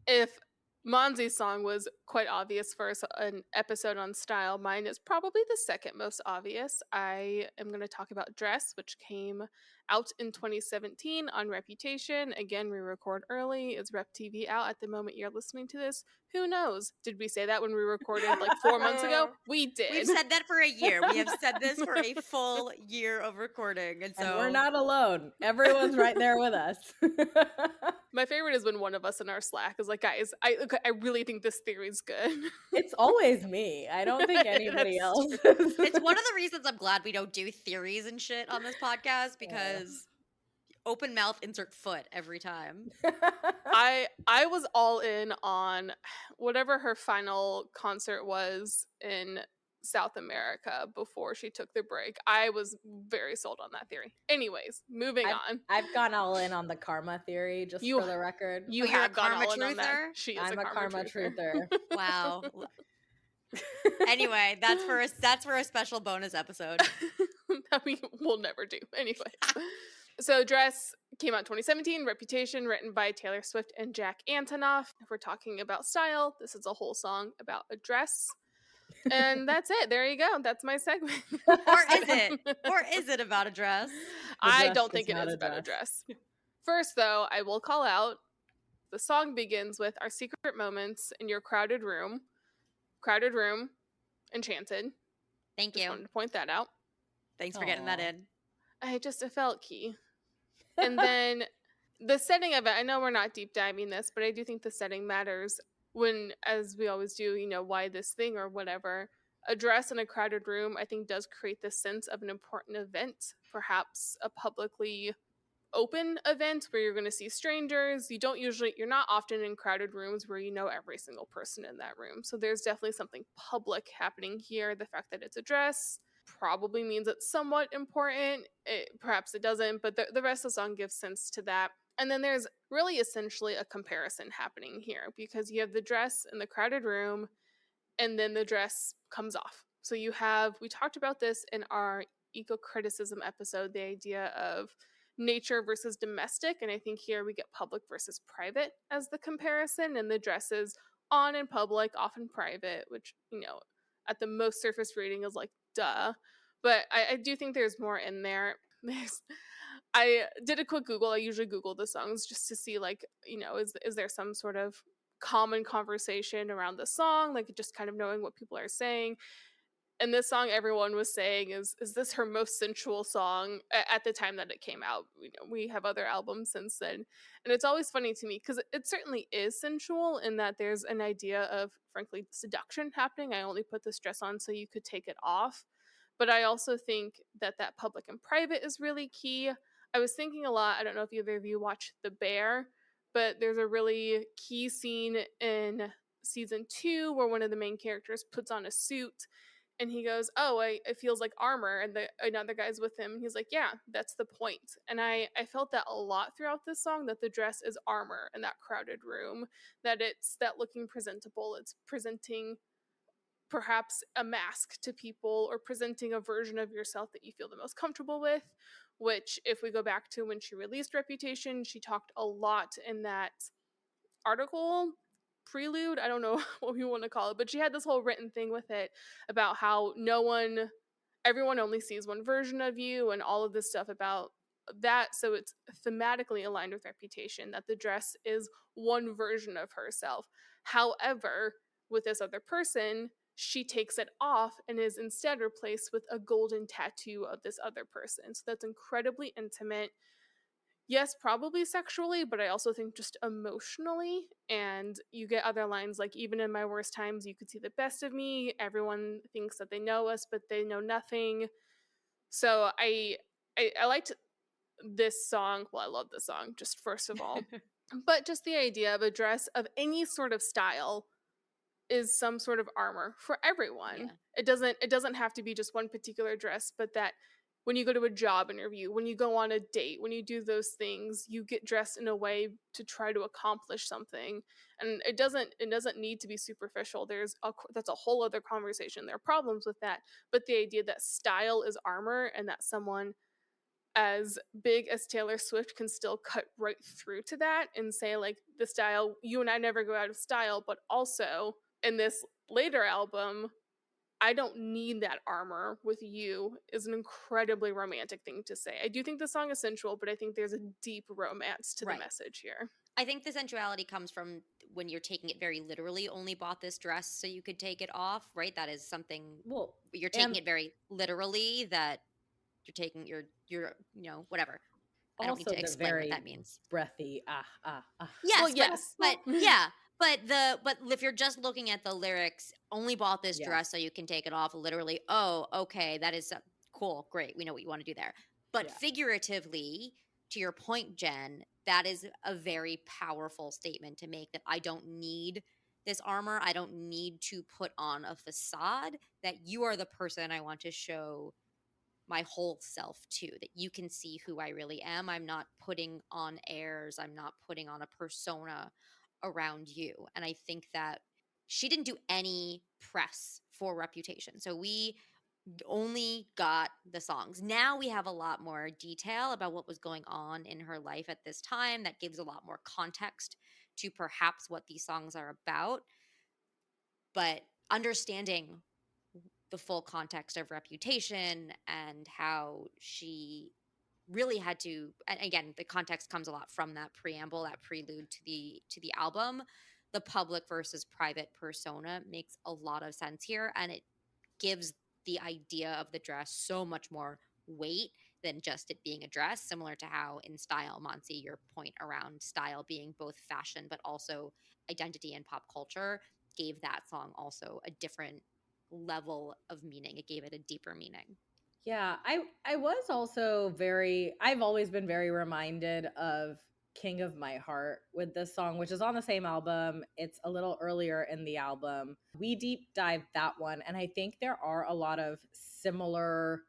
If Monzi's song was quite obvious for an episode on style, mine is probably the second most obvious. I am going to talk about Dress, which came out in 2017 on Reputation. Again, we record early. Is Rep TV out at the moment you're listening to this? Who knows? Did we say that when we recorded like 4 months ago? We did. We've said that for a year. We have said this for a full year of recording. And so we're not alone. Everyone's right there with us. My favorite is when one of us in our Slack is like, guys, I really think this theory's good. It's always me. I don't think anybody else. It's one of the reasons I'm glad we don't do theories and shit on this podcast, because open mouth, insert foot every time. I was all in on whatever her final concert was in South America before she took the break. I was very sold on that theory. Anyways, moving on. I've gone all in on the karma theory, just for the record. You you're have a gone karma all in on that. truther? She is I'm a karma truther. Wow. Anyway, that's for a special bonus episode that we will never do. Anyways. So Dress came out in 2017, Reputation, written by Taylor Swift and Jack Antonoff. If we're talking about style, this is a whole song about a dress. And that's it. There you go. That's my segment. Or is it? Or is it about a dress? I don't think it is about a dress. First, though, I will call out the song begins with our secret moments in your crowded room. Crowded room, Enchanted. Thank Just you. wanted to point that out. Thanks for getting that in. I felt key. And then the setting of it, I know we're not deep diving this, but I do think the setting matters when, as we always do, why this thing or whatever. A dress in a crowded room, I think, does create this sense of an important event, perhaps a publicly open event where you're going to see strangers. You're not often in crowded rooms where you know every single person in that room. So there's definitely something public happening here. The fact that it's a dress probably means it's somewhat important. Perhaps it doesn't, but the rest of the song gives sense to that. And then there's really essentially a comparison happening here, because you have the dress in the crowded room and then the dress comes off. So we talked about this in our eco-criticism episode, the idea of nature versus domestic. And I think here we get public versus private as the comparison, and the dress is on in public, off in private, which, at the most surface reading is like, duh. But I do think there's more in there. I did a quick Google. I usually Google the songs just to see, like, is there some sort of common conversation around the song, like just kind of knowing what people are saying. And this song, everyone was saying, is this her most sensual song at the time that it came out? We have other albums since then. And it's always funny to me because it certainly is sensual in that there's an idea of, frankly, seduction happening. I only put this dress on so you could take it off. But I also think that public and private is really key. I was thinking a lot, I don't know if either of you watched The Bear, but there's a really key scene in season 2 where one of the main characters puts on a suit and he goes, oh, it feels like armor. And another guy's with him. And he's like, yeah, that's the point. And I felt that a lot throughout this song, that the dress is armor in that crowded room, that it's that looking presentable. It's presenting perhaps a mask to people, or presenting a version of yourself that you feel the most comfortable with, which, if we go back to when she released Reputation, she talked a lot in that article, prelude, I don't know what we want to call it, but she had this whole written thing with it about how everyone only sees one version of you, and all of this stuff about that. So it's thematically aligned with Reputation, that the dress is one version of herself. However, with this other person, she takes it off and is instead replaced with a golden tattoo of this other person. So that's incredibly intimate. Yes, probably sexually, but I also think just emotionally. And you get other lines like, even in my worst times, you could see the best of me. Everyone thinks that they know us, but they know nothing. So I liked this song. Well, I love this song, just first of all. But just the idea of a dress of any sort of style is some sort of armor for everyone. Yeah. It doesn't have to be just one particular dress, but that when you go to a job interview, when you go on a date, when you do those things, you get dressed in a way to try to accomplish something. And it doesn't need to be superficial. That's a whole other conversation. There are problems with that, but the idea that style is armor and that someone as big as Taylor Swift can still cut right through to that and say, like, the style, you and I never go out of style, but also in this later album, I don't need that armor with you, is an incredibly romantic thing to say. I do think the song is sensual, but I think there's a deep romance to the message here. I think the sensuality comes from when you're taking it very literally, only bought this dress so you could take it off, right? That is something, you're taking it very literally, that you're taking your whatever. I don't need to explain what that means. Breathy, Yes, well, yes. but but if you're just looking at the lyrics, only bought this dress so you can take it off, literally, oh, okay, that is cool, great, we know what you want to do there. But figuratively, to your point, Jen, that is a very powerful statement to make, that I don't need this armor, I don't need to put on a facade, that you are the person I want to show my whole self to, that you can see who I really am. I'm not putting on airs, I'm not putting on a persona around you. And I think that she didn't do any press for Reputation. So we only got the songs. Now we have a lot more detail about what was going on in her life at this time. That gives a lot more context to perhaps what these songs are about. But understanding the full context of Reputation and how she really had to, and again, the context comes a lot from that preamble, that prelude to the album. The public versus private persona makes a lot of sense here, and it gives the idea of the dress so much more weight than just it being a dress, similar to how in Style, Monsi, your point around style being both fashion but also identity and pop culture gave that song also a different level of meaning. It gave it a deeper meaning. Yeah, I was also I've always been very reminded of King of My Heart with this song, which is on the same album. It's a little earlier in the album. We deep dived that one, and I think there are a lot of similar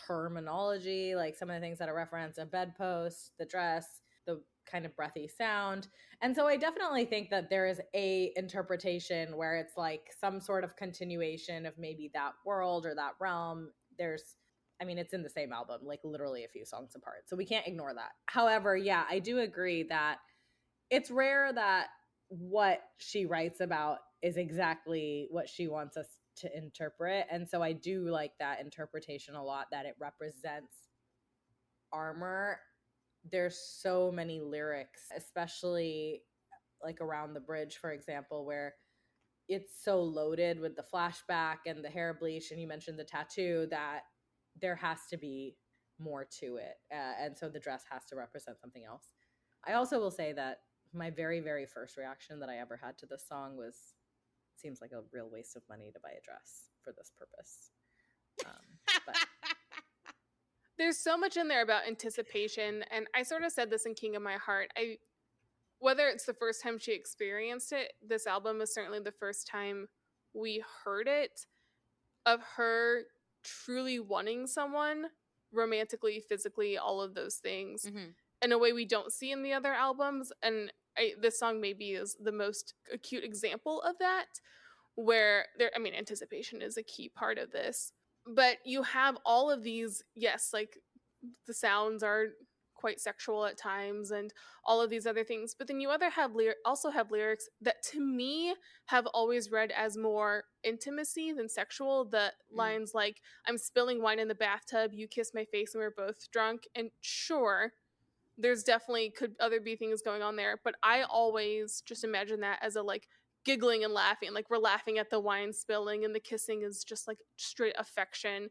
terminology, like some of the things that are referenced: a bedpost, the dress, the kind of breathy sound. And so I definitely think that there is a interpretation where it's like some sort of continuation of maybe that world or that realm. It's in the same album, like literally a few songs apart. So we can't ignore that. However, yeah, I do agree that it's rare that what she writes about is exactly what she wants us to interpret. And so I do like that interpretation a lot, that it represents armor. There's so many lyrics, especially like around the bridge, for example, where it's so loaded with the flashback and the hair bleach, and you mentioned the tattoo, that there has to be more to it. And so the dress has to represent something else. I also will say that my very, very first reaction that I ever had to this song was, seems like a real waste of money to buy a dress for this purpose. But there's so much in there about anticipation, and I sort of said this in King of My Heart. Whether it's the first time she experienced it, this album is certainly the first time we heard it, of her truly wanting someone romantically, physically, all of those things, in a way we don't see in the other albums. And this song maybe is the most acute example of that, where anticipation is a key part of this. But you have all of these, yes, like the sounds are quite sexual at times and all of these other things, but then you also have lyrics that to me have always read as more intimacy than sexual. The lines like, I'm spilling wine in the bathtub, you kiss my face and we're both drunk. And sure, there's definitely could other be things going on there, but I always just imagine that as a like giggling and laughing, like we're laughing at the wine spilling, and the kissing is just like straight affection.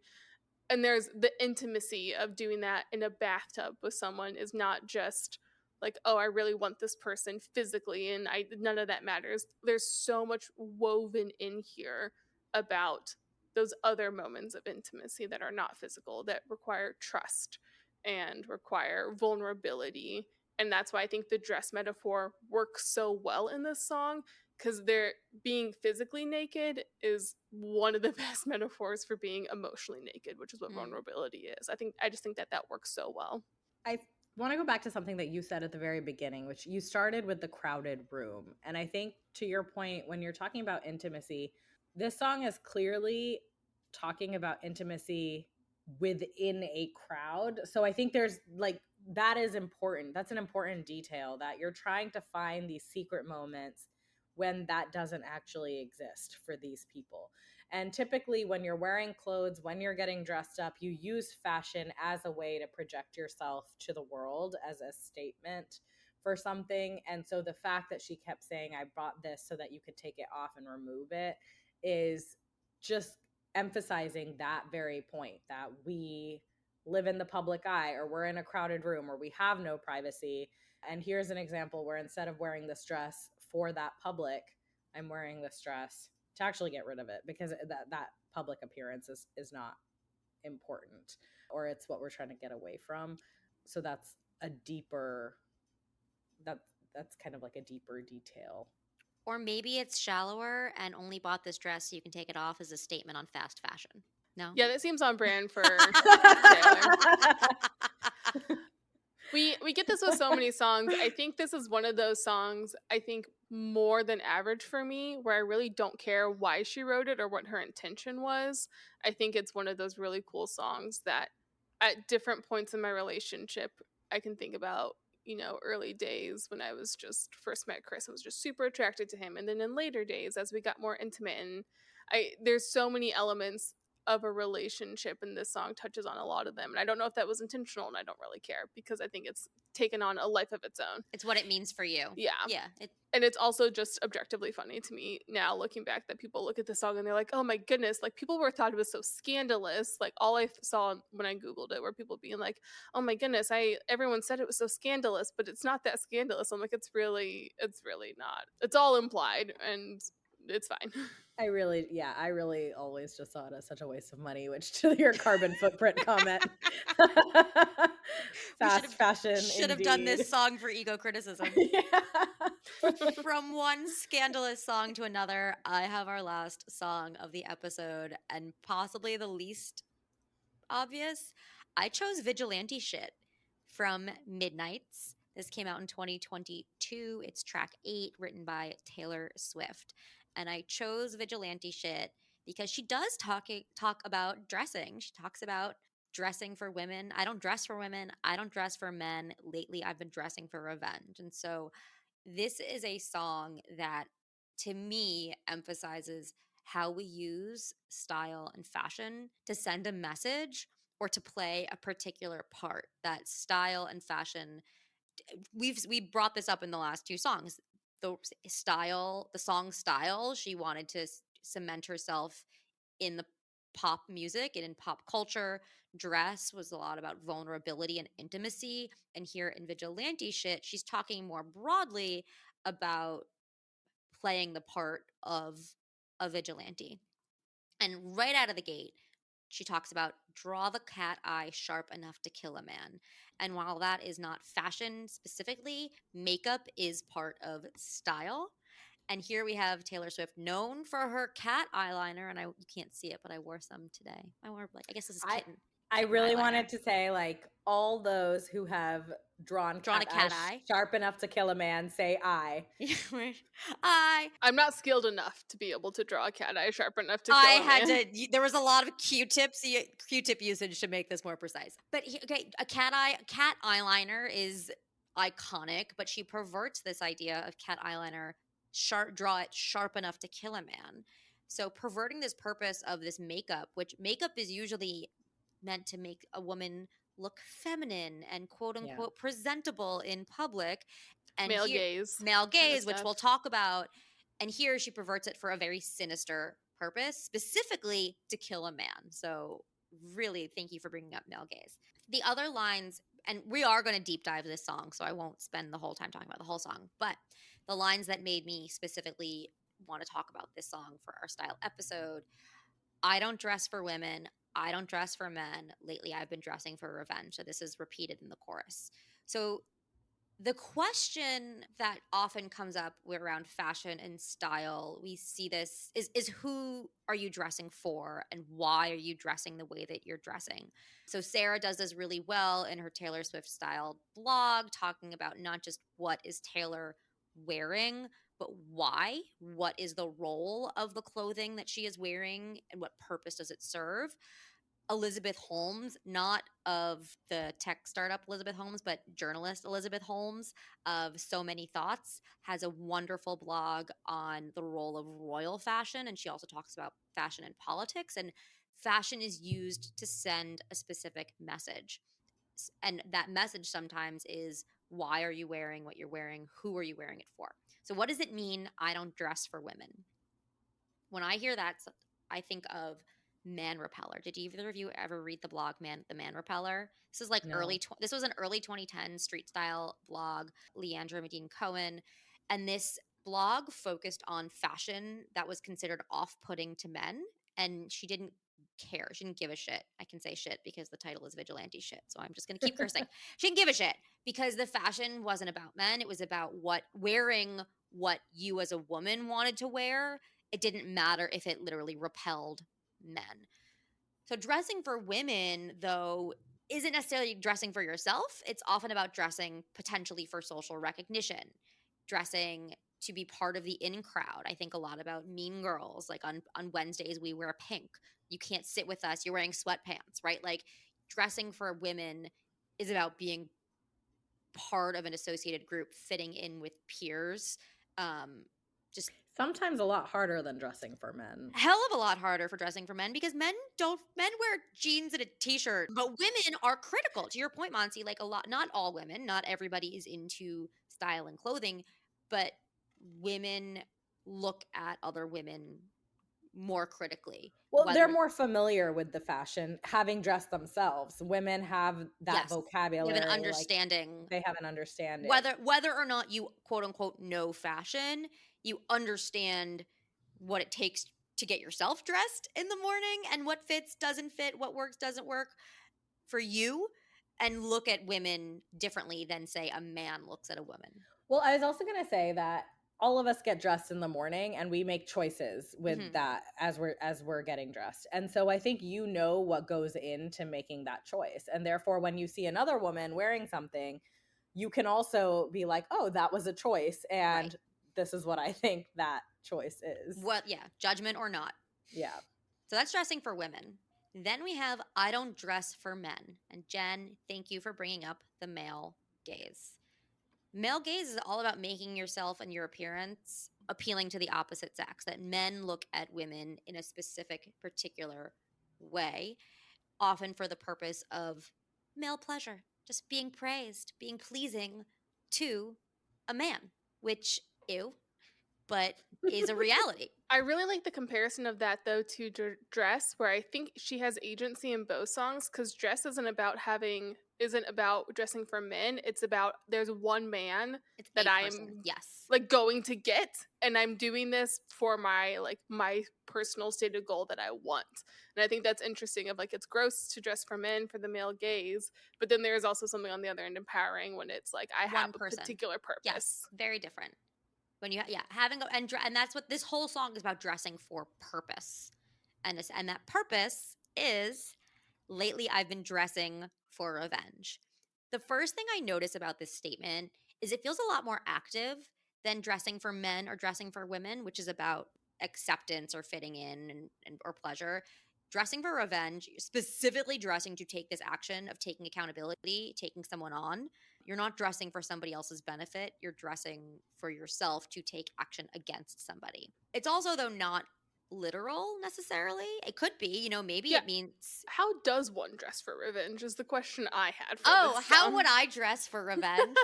And there's the intimacy of doing that in a bathtub with someone is not just like, oh, I really want this person physically, and none of that matters. There's so much woven in here about those other moments of intimacy that are not physical, that require trust and require vulnerability. And that's why I think the dress metaphor works so well in this song, because they're being physically naked is one of the best metaphors for being emotionally naked, which is what vulnerability is. I just think that works so well. I want to go back to something that you said at the very beginning, which you started with the crowded room. And I think to your point, when you're talking about intimacy, this song is clearly talking about intimacy within a crowd. So I think there's like, that is important. That's an important detail, that you're trying to find these secret moments when that doesn't actually exist for these people. And typically, when you're wearing clothes, when you're getting dressed up, you use fashion as a way to project yourself to the world as a statement for something. And so the fact that she kept saying, I bought this so that you could take it off and remove it, is just emphasizing that very point, that we live in the public eye, or we're in a crowded room, or we have no privacy. And here's an example where instead of wearing this dress for that public, I'm wearing this dress to actually get rid of it, because that public appearance is not important, or it's what we're trying to get away from. So that's a deeper, that's kind of like a deeper detail. Or maybe it's shallower and only bought this dress so you can take it off as a statement on fast fashion. No? Yeah, that seems on brand for Taylor. We get this with so many songs. I think this is one of those songs, I think more than average for me, where I really don't care why she wrote it or what her intention was. I think it's one of those really cool songs that at different points in my relationship, I can think about, early days when I was just first met Chris, I was just super attracted to him. And then in later days, as we got more intimate, and there's so many elements of a relationship, and this song touches on a lot of them. And I don't know if that was intentional, and I don't really care, because I think it's taken on a life of its own. It's what it means for you. Yeah. And it's also just objectively funny to me now, looking back, that people look at the song and they're like, oh my goodness, like people were thought it was so scandalous. Like all I saw when I Googled it were people being like, oh my goodness, everyone said it was so scandalous, but it's not that scandalous. I'm like, it's really not. It's all implied, and it's fine. I really always just saw it as such a waste of money, which, to your carbon footprint comment, fast fashion should have done this song for ego criticism. From one scandalous song to another, I have our last song of the episode, and possibly the least obvious. I chose Vigilante Shit from Midnights. This came out in 2022. It's track 8, written by Taylor Swift. And I chose Vigilante Shit because she does talk about dressing. She talks about dressing for women. I don't dress for women. I don't dress for men. Lately, I've been dressing for revenge. And so this is a song that, to me, emphasizes how we use style and fashion to send a message or to play a particular part. That style and fashion, we brought this up in the last 2 songs. The song style, she wanted to cement herself in the pop music and in pop culture. Dress was a lot about vulnerability and intimacy. And here in Vigilante Shit, she's talking more broadly about playing the part of a vigilante. And right out of the gate, she talks about draw the cat eye sharp enough to kill a man. And while that is not fashion specifically, makeup is part of style. And here we have Taylor Swift, known for her cat eyeliner, and you can't see it, but I wore some today. I guess this is kitten. I really wanted to say, like, all those who have drawn a cat eye sharp enough to kill a man, say I. I'm not skilled enough to be able to draw a cat eye sharp enough to kill a man. There was a lot of Q-tip usage to make this more precise. But okay, a cat eyeliner is iconic, but she perverts this idea of cat eyeliner, draw it sharp enough to kill a man. So perverting this purpose of this makeup, which makeup is usually meant to make a woman look feminine and quote unquote presentable in public. And male gaze, which we'll talk about. And here she perverts it for a very sinister purpose, specifically to kill a man. So really, thank you for bringing up male gaze. The other lines, and we are going to deep dive this song, so I won't spend the whole time talking about the whole song, but the lines that made me specifically want to talk about this song for our style episode: I don't dress for women. I don't dress for men. Lately, I've been dressing for revenge. So this is repeated in the chorus. So The question that often comes up around fashion and style, we see this is who are you dressing for and why are you dressing the way that you're dressing? So Sarah does this really well in her Taylor Swift style blog, talking about not just what is Taylor wearing, but why. What is the role of the clothing that she is wearing and what purpose does it serve? Elizabeth Holmes, not of the tech startup Elizabeth Holmes, but journalist Elizabeth Holmes of So Many Thoughts, has a wonderful blog on the role of royal fashion. And she also talks about fashion and politics. And fashion is used to send a specific message. And that message sometimes is, why are you wearing what you're wearing? Who are you wearing it for? So, what does it mean, I don't dress for women? When I hear that, I think of Man Repeller. Did either of you ever read the blog The Man Repeller? This is like No. this was an early 2010 street style blog, Leandra Medine Cohen, and this blog focused on fashion that was considered off-putting to men, and she didn't care. She didn't give a shit. I can say shit because the title is Vigilante Shit, so I'm just going to keep cursing. She didn't give a shit because the fashion wasn't about men. It was about wearing what you as a woman wanted to wear. It didn't matter if it literally repelled men. So dressing for women, though, isn't necessarily dressing for yourself. It's often about dressing potentially for social recognition, dressing to be part of the in crowd. I think a lot about Mean Girls. Like on Wednesdays, we wear pink. You can't sit with us. You're wearing sweatpants, right? Like dressing for women is about being part of an associated group, fitting in with peers. Just Sometimes a lot harder than dressing for men. hell of a lot harder for dressing for men because men wear jeans and a t-shirt, but women are critical. To your point, Monty, like not all women, not everybody is into style and clothing, but women look at other women more critically. Well, they're more familiar with the fashion, having dressed themselves. Women have that vocabulary. They have an understanding. They have an understanding. Whether or not you quote unquote know fashion, you understand what it takes to get yourself dressed in the morning and what fits, doesn't fit, what works, doesn't work for you, and look at women differently than, say, a man looks at a woman. Well, I was also going to say that all of us get dressed in the morning and we make choices with that as we're getting dressed. And so I think you know what goes into making that choice. And therefore, when you see another woman wearing something, you can also be like, oh, that was a choice. And this is what I think that choice is. Judgment or not. Yeah. So that's dressing for women. Then we have I don't dress for men. And Jen, thank you for bringing up the male gaze. Male gaze is all about making yourself and your appearance appealing to the opposite sex, that men look at women in a specific, particular way, often for the purpose of male pleasure, just being praised, being pleasing to a man, which, but is a reality. I really like the comparison of that, though, to Dress, where I think she has agency in both songs, because Dress isn't about dressing for men. It's about there's one man that I'm like going to get, and I'm doing this for my personal stated goal that I want. And I think that's interesting. Of like, it's gross to dress for men for the male gaze, but then there's also something on the other end empowering when it's like I have a particular purpose. Yes, very different. When you and that's what this whole song is about, dressing for purpose. And that purpose is, lately I've been dressing for revenge. The first thing I notice about this statement is it feels a lot more active than dressing for men or dressing for women, which is about acceptance or fitting in or pleasure. Dressing for revenge, specifically dressing to take this action of taking accountability, taking someone on. You're not dressing for somebody else's benefit. You're dressing for yourself to take action against somebody. It's also, though, not literal necessarily. It could be, maybe it means. How does one dress for revenge is the question I had for this how song. would I dress for revenge?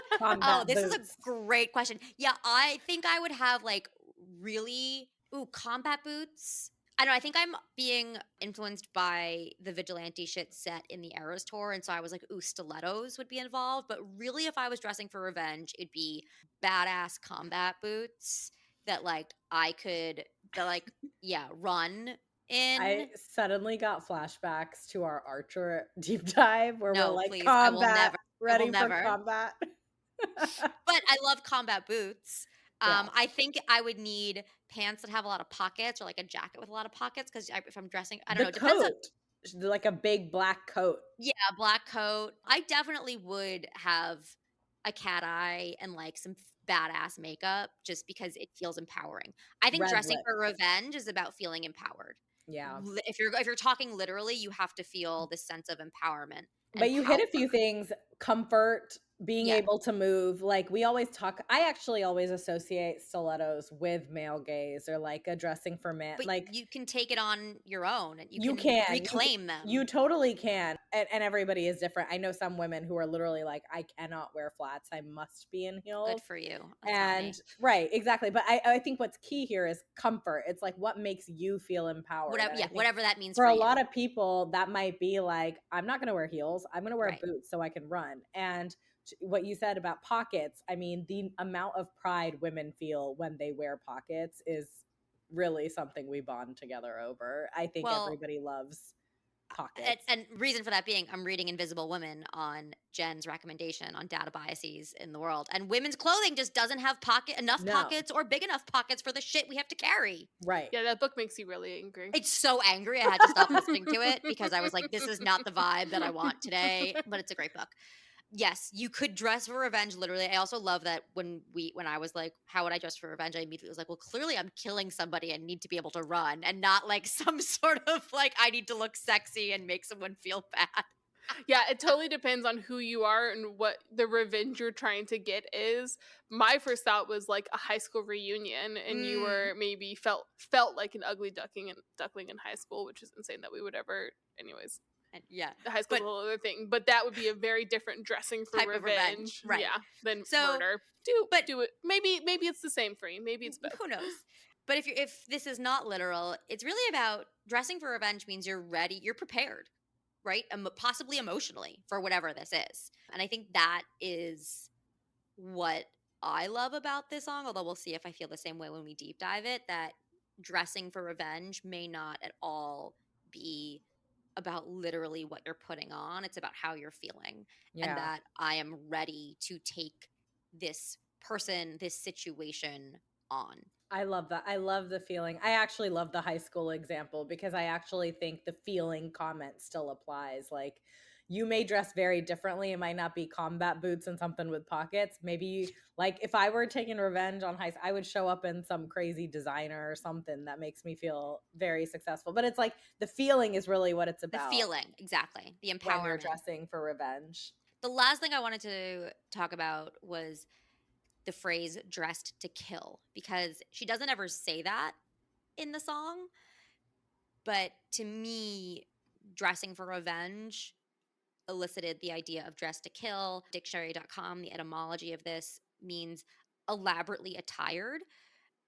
This is a great question. Yeah, I think I would have combat boots. I don't know, I think I'm being influenced by the Vigilante Shit set in the Eras tour, and so I was like, stilettos would be involved. But really, if I was dressing for revenge, it'd be badass combat boots that I could run in. I suddenly got flashbacks to our Archer deep dive where we're like, please, combat, ready for combat. But I love combat boots. Yeah. I think I would need pants that have a lot of pockets or like a jacket with a lot of pockets because if I'm dressing, I don't The know, it depends on. coat, like a big black coat. Yeah, black coat. I definitely would have a cat eye and like some badass makeup just because it feels empowering. I think Red dressing lip. for revenge is about feeling empowered. Yeah. If you're talking literally, you have to feel this sense of empowerment But and you power. hit a few things, comfort, being Yeah. able to move. Like we always talk, I actually always associate stilettos with male gaze or like a dressing for man. But Like you can take it on your own and you you can can, reclaim you them. totally can. And everybody is different. I know some women who are literally like, I cannot wear flats. I must be in Good heels. for you. That's not And me. right, exactly. But I think what's key here is comfort. It's like what makes you feel empowered. Whatever, And I yeah, think whatever that means for for a you. lot of people, that might be like, I'm not going to wear heels. I'm going to wear Right. boots so I can run. And what you said about pockets, I mean, the amount of pride women feel when they wear pockets is really something we bond together over. I think Well, everybody loves pockets. and reason for that being, I'm reading Invisible Women on Jen's recommendation on data biases in the world, and women's clothing just doesn't have enough No. pockets or big enough pockets for the shit we have to carry. Right. Yeah, that book makes you really angry. It's so angry. I had to stop listening to it because I was like, this is not the vibe that I want today, but it's a great book. Yes, you could dress for revenge literally. I also love that when I was like, how would I dress for revenge? I immediately was like, well, clearly I'm killing somebody and need to be able to run and not like some sort of like I need to look sexy and make someone feel bad. Yeah, it totally depends on who you are and what the revenge you're trying to get is. My first thought was like a high school reunion, and you were maybe felt like an ugly duckling in high school, which is insane that we would ever. Anyways, And yeah, the high school is a whole other thing, but that would be a very different dressing for type of revenge, right? yeah, than So, murder. but Do it. Maybe it's the same for you. Maybe it's both. who knows? But if this is not literal, it's really about dressing for revenge means you're ready, you're prepared, right? Possibly emotionally for whatever this is. And I think that is what I love about this song, although we'll see if I feel the same way when we deep dive it, that dressing for revenge may not at all be about literally what you're putting on. It's about how you're feeling. Yeah. And that I am ready to take this person, this situation on. I love that. I love the feeling. I actually love the high school example because I actually think the feeling comment still applies. Like you may dress very differently. It might not be combat boots and something with pockets. Maybe like if I were taking revenge on high school, I would show up in some crazy designer or something that makes me feel very successful. But it's like the feeling is really what it's about. The feeling, exactly. The empowerment. When you're dressing for revenge. The last thing I wanted to talk about was the phrase dressed to kill, because she doesn't ever say that in the song. But to me, dressing for revenge elicited the idea of dress to kill. Dictionary.com, the etymology of this means elaborately attired.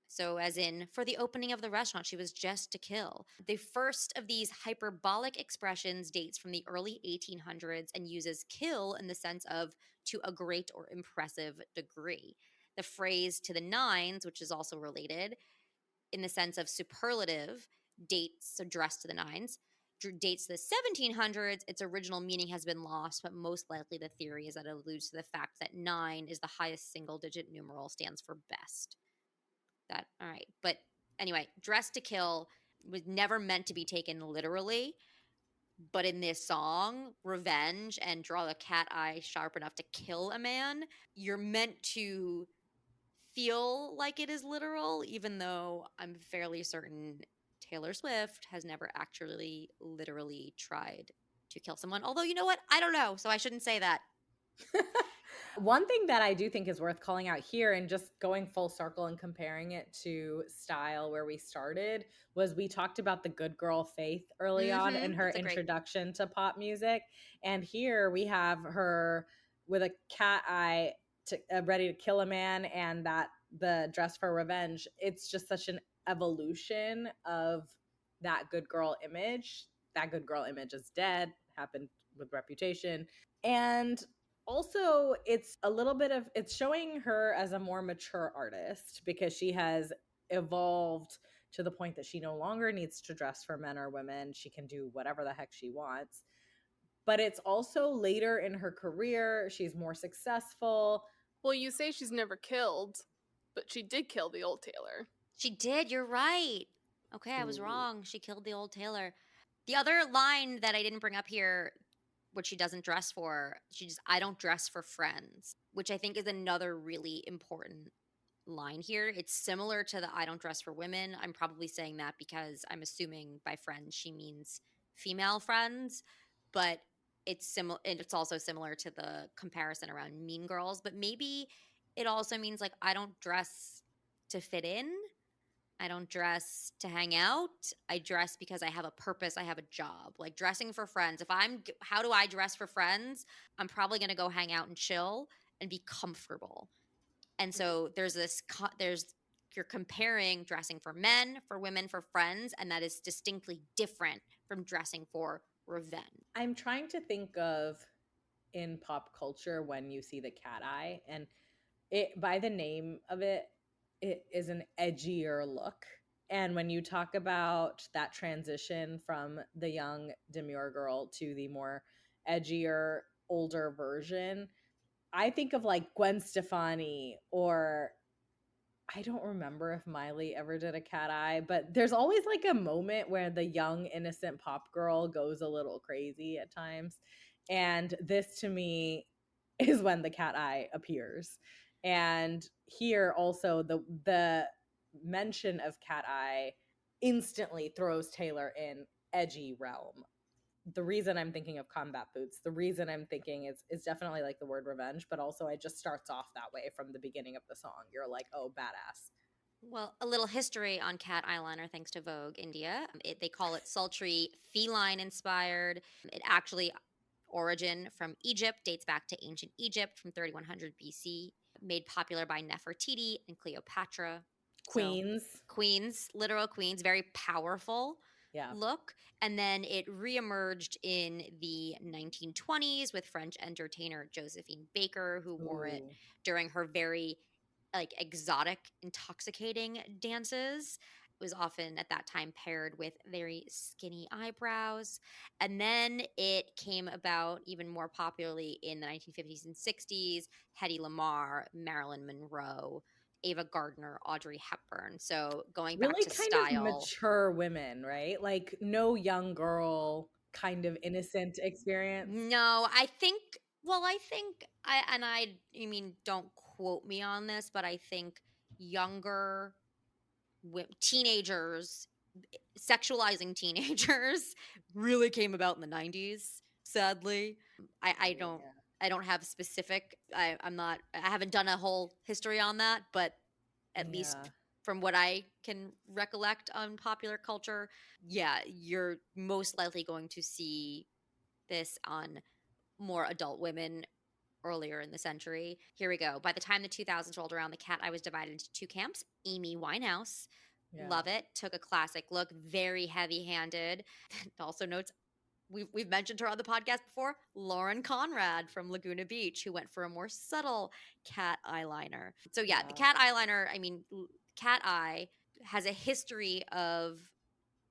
So, as in, for the opening of the restaurant, she was just to kill. The first of these hyperbolic expressions dates from the early 1800s and uses kill in the sense of to a great or impressive degree. The phrase to the nines, which is also related in the sense of superlative, dates, so dress to the nines, dates to the 1700s. Its original meaning has been lost, but most likely the theory is that it alludes to the fact that 9 is the highest single digit numeral, stands for best. That, all right. But anyway, dress to kill was never meant to be taken literally. But in this song, revenge and draw the cat eye sharp enough to kill a man, you're meant to feel like it is literal, even though I'm fairly certain Taylor Swift has never actually literally tried to kill someone. Although, you know what? I don't know, so I shouldn't say that. One thing that I do think is worth calling out here and just going full circle and comparing it to Style where we started was we talked about the good girl Faith early on in her introduction to pop music. And here we have her with a cat eye ready to kill a man and that the dress for revenge. It's just such an evolution of that good girl image. That good girl image is dead, happened with Reputation. And also it's a little bit of it's showing her as a more mature artist because she has evolved to the point that she no longer needs to dress for men or women. She can do whatever the heck she wants. But it's also later in her career, she's more successful. Well, you say she's never killed, but she did kill the old tailor. She did, you're right. Okay, I was wrong. She killed the old tailor. The other line that I didn't bring up here, which she doesn't dress for, I don't dress for friends, which I think is another really important line here. It's similar to the I don't dress for women. I'm probably saying that because I'm assuming by friends she means female friends, but it's similar, and it's also similar to the comparison around Mean Girls, but maybe it also means like I don't dress to fit in. I don't dress to hang out. I dress because I have a purpose. I have a job. Like dressing for friends. How do I dress for friends? I'm probably going to go hang out and chill and be comfortable. And so you're comparing dressing for men, for women, for friends, and that is distinctly different from dressing for revenge. I'm trying to think of in pop culture when you see the cat eye, and it, by the name of it, it is an edgier look. And when you talk about that transition from the young demure girl to the more edgier older version, I think of like Gwen Stefani, or I don't remember if Miley ever did a cat eye, but there's always like a moment where the young innocent pop girl goes a little crazy at times. And this to me is when the cat eye appears. And here also the mention of cat eye instantly throws Taylor in edgy realm. The reason I'm thinking of combat boots, the reason I'm thinking is definitely like the word revenge, but also it just starts off that way from the beginning of the song. You're like, oh, badass. Well, a little history on cat eyeliner thanks to Vogue India. They call it sultry, feline inspired. It actually origin from Egypt, dates back to ancient Egypt from 3100 BC, made popular by Nefertiti and Cleopatra. So Queens. queens, literal queens, very powerful Yeah. look. And then it reemerged in the 1920s with French entertainer Josephine Baker, who wore it Ooh. during her very like exotic, intoxicating dances. It was often at that time paired with very skinny eyebrows. And then it came about even more popularly in the 1950s and 60s. Hedy Lamarr, Marilyn Monroe, Ava Gardner, Audrey Hepburn. So going back Really to kind of style. mature women, right? Like no young girl kind of innocent experience. No, I mean, don't quote me on this, but I think younger teenagers, sexualizing teenagers really came about in the 90s, sadly. I don't Yeah. I don't have specific I haven't done a whole history on that, but at least Yeah. from what I can recollect on popular culture, yeah, you're most likely going to see this on more adult women earlier in the century. Here we go. By the time the 2000s rolled around, the cat eye was divided into two camps. Amy Winehouse, Yeah. love it, took a classic look, very heavy-handed. Also notes we've mentioned her on the podcast before, Lauren Conrad from Laguna Beach, who went for a more subtle cat eyeliner. So yeah, the cat eyeliner, I mean, cat eye has a history of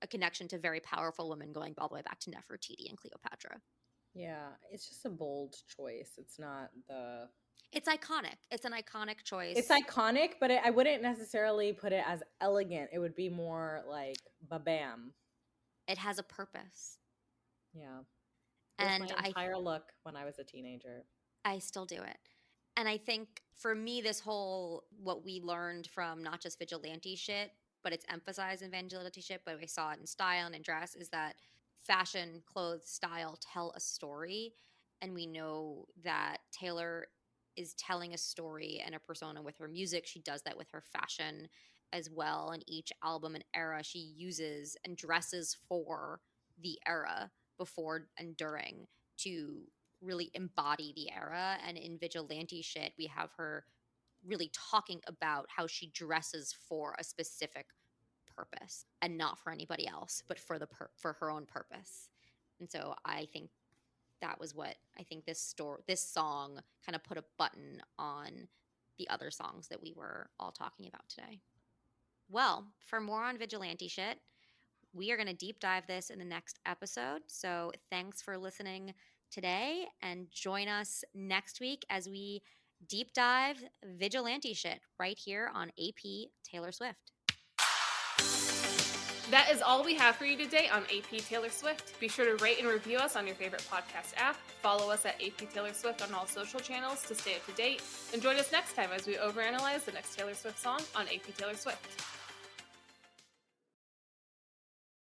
a connection to very powerful women going all the way back to Nefertiti and Cleopatra. Yeah, it's just a bold choice. It's not the It's iconic. It's an iconic choice. It's iconic, but I wouldn't necessarily put it as elegant. It would be more like ba-bam. It has a purpose. Yeah. It was And my entire look when I was a teenager. I still do it. And I think for me, this whole, what we learned from not just Vigilante Shit, but it's emphasized in Vigilante Shit, but we saw it in style and in dress, is that fashion, clothes, style tell a story. And we know that Taylor is telling a story and a persona with her music. She does that with her fashion as well. In each album and era, she uses and dresses for the era before and during to really embody the era. And in Vigilante Shit, we have her really talking about how she dresses for a specific purpose and not for anybody else, but for for her own purpose. And so I think that was what I think this song kind of put a button on the other songs that we were all talking about today. Well, for more on Vigilante Shit, we are going to deep dive this in the next episode. So thanks for listening today, and join us next week as we deep dive vigilante shit right here on AP Taylor Swift. That is all we have for you today on AP Taylor Swift. Be sure to rate and review us on your favorite podcast app. Follow us at AP Taylor Swift on all social channels to stay up to date. And join us next time as we overanalyze the next Taylor Swift song on AP Taylor Swift.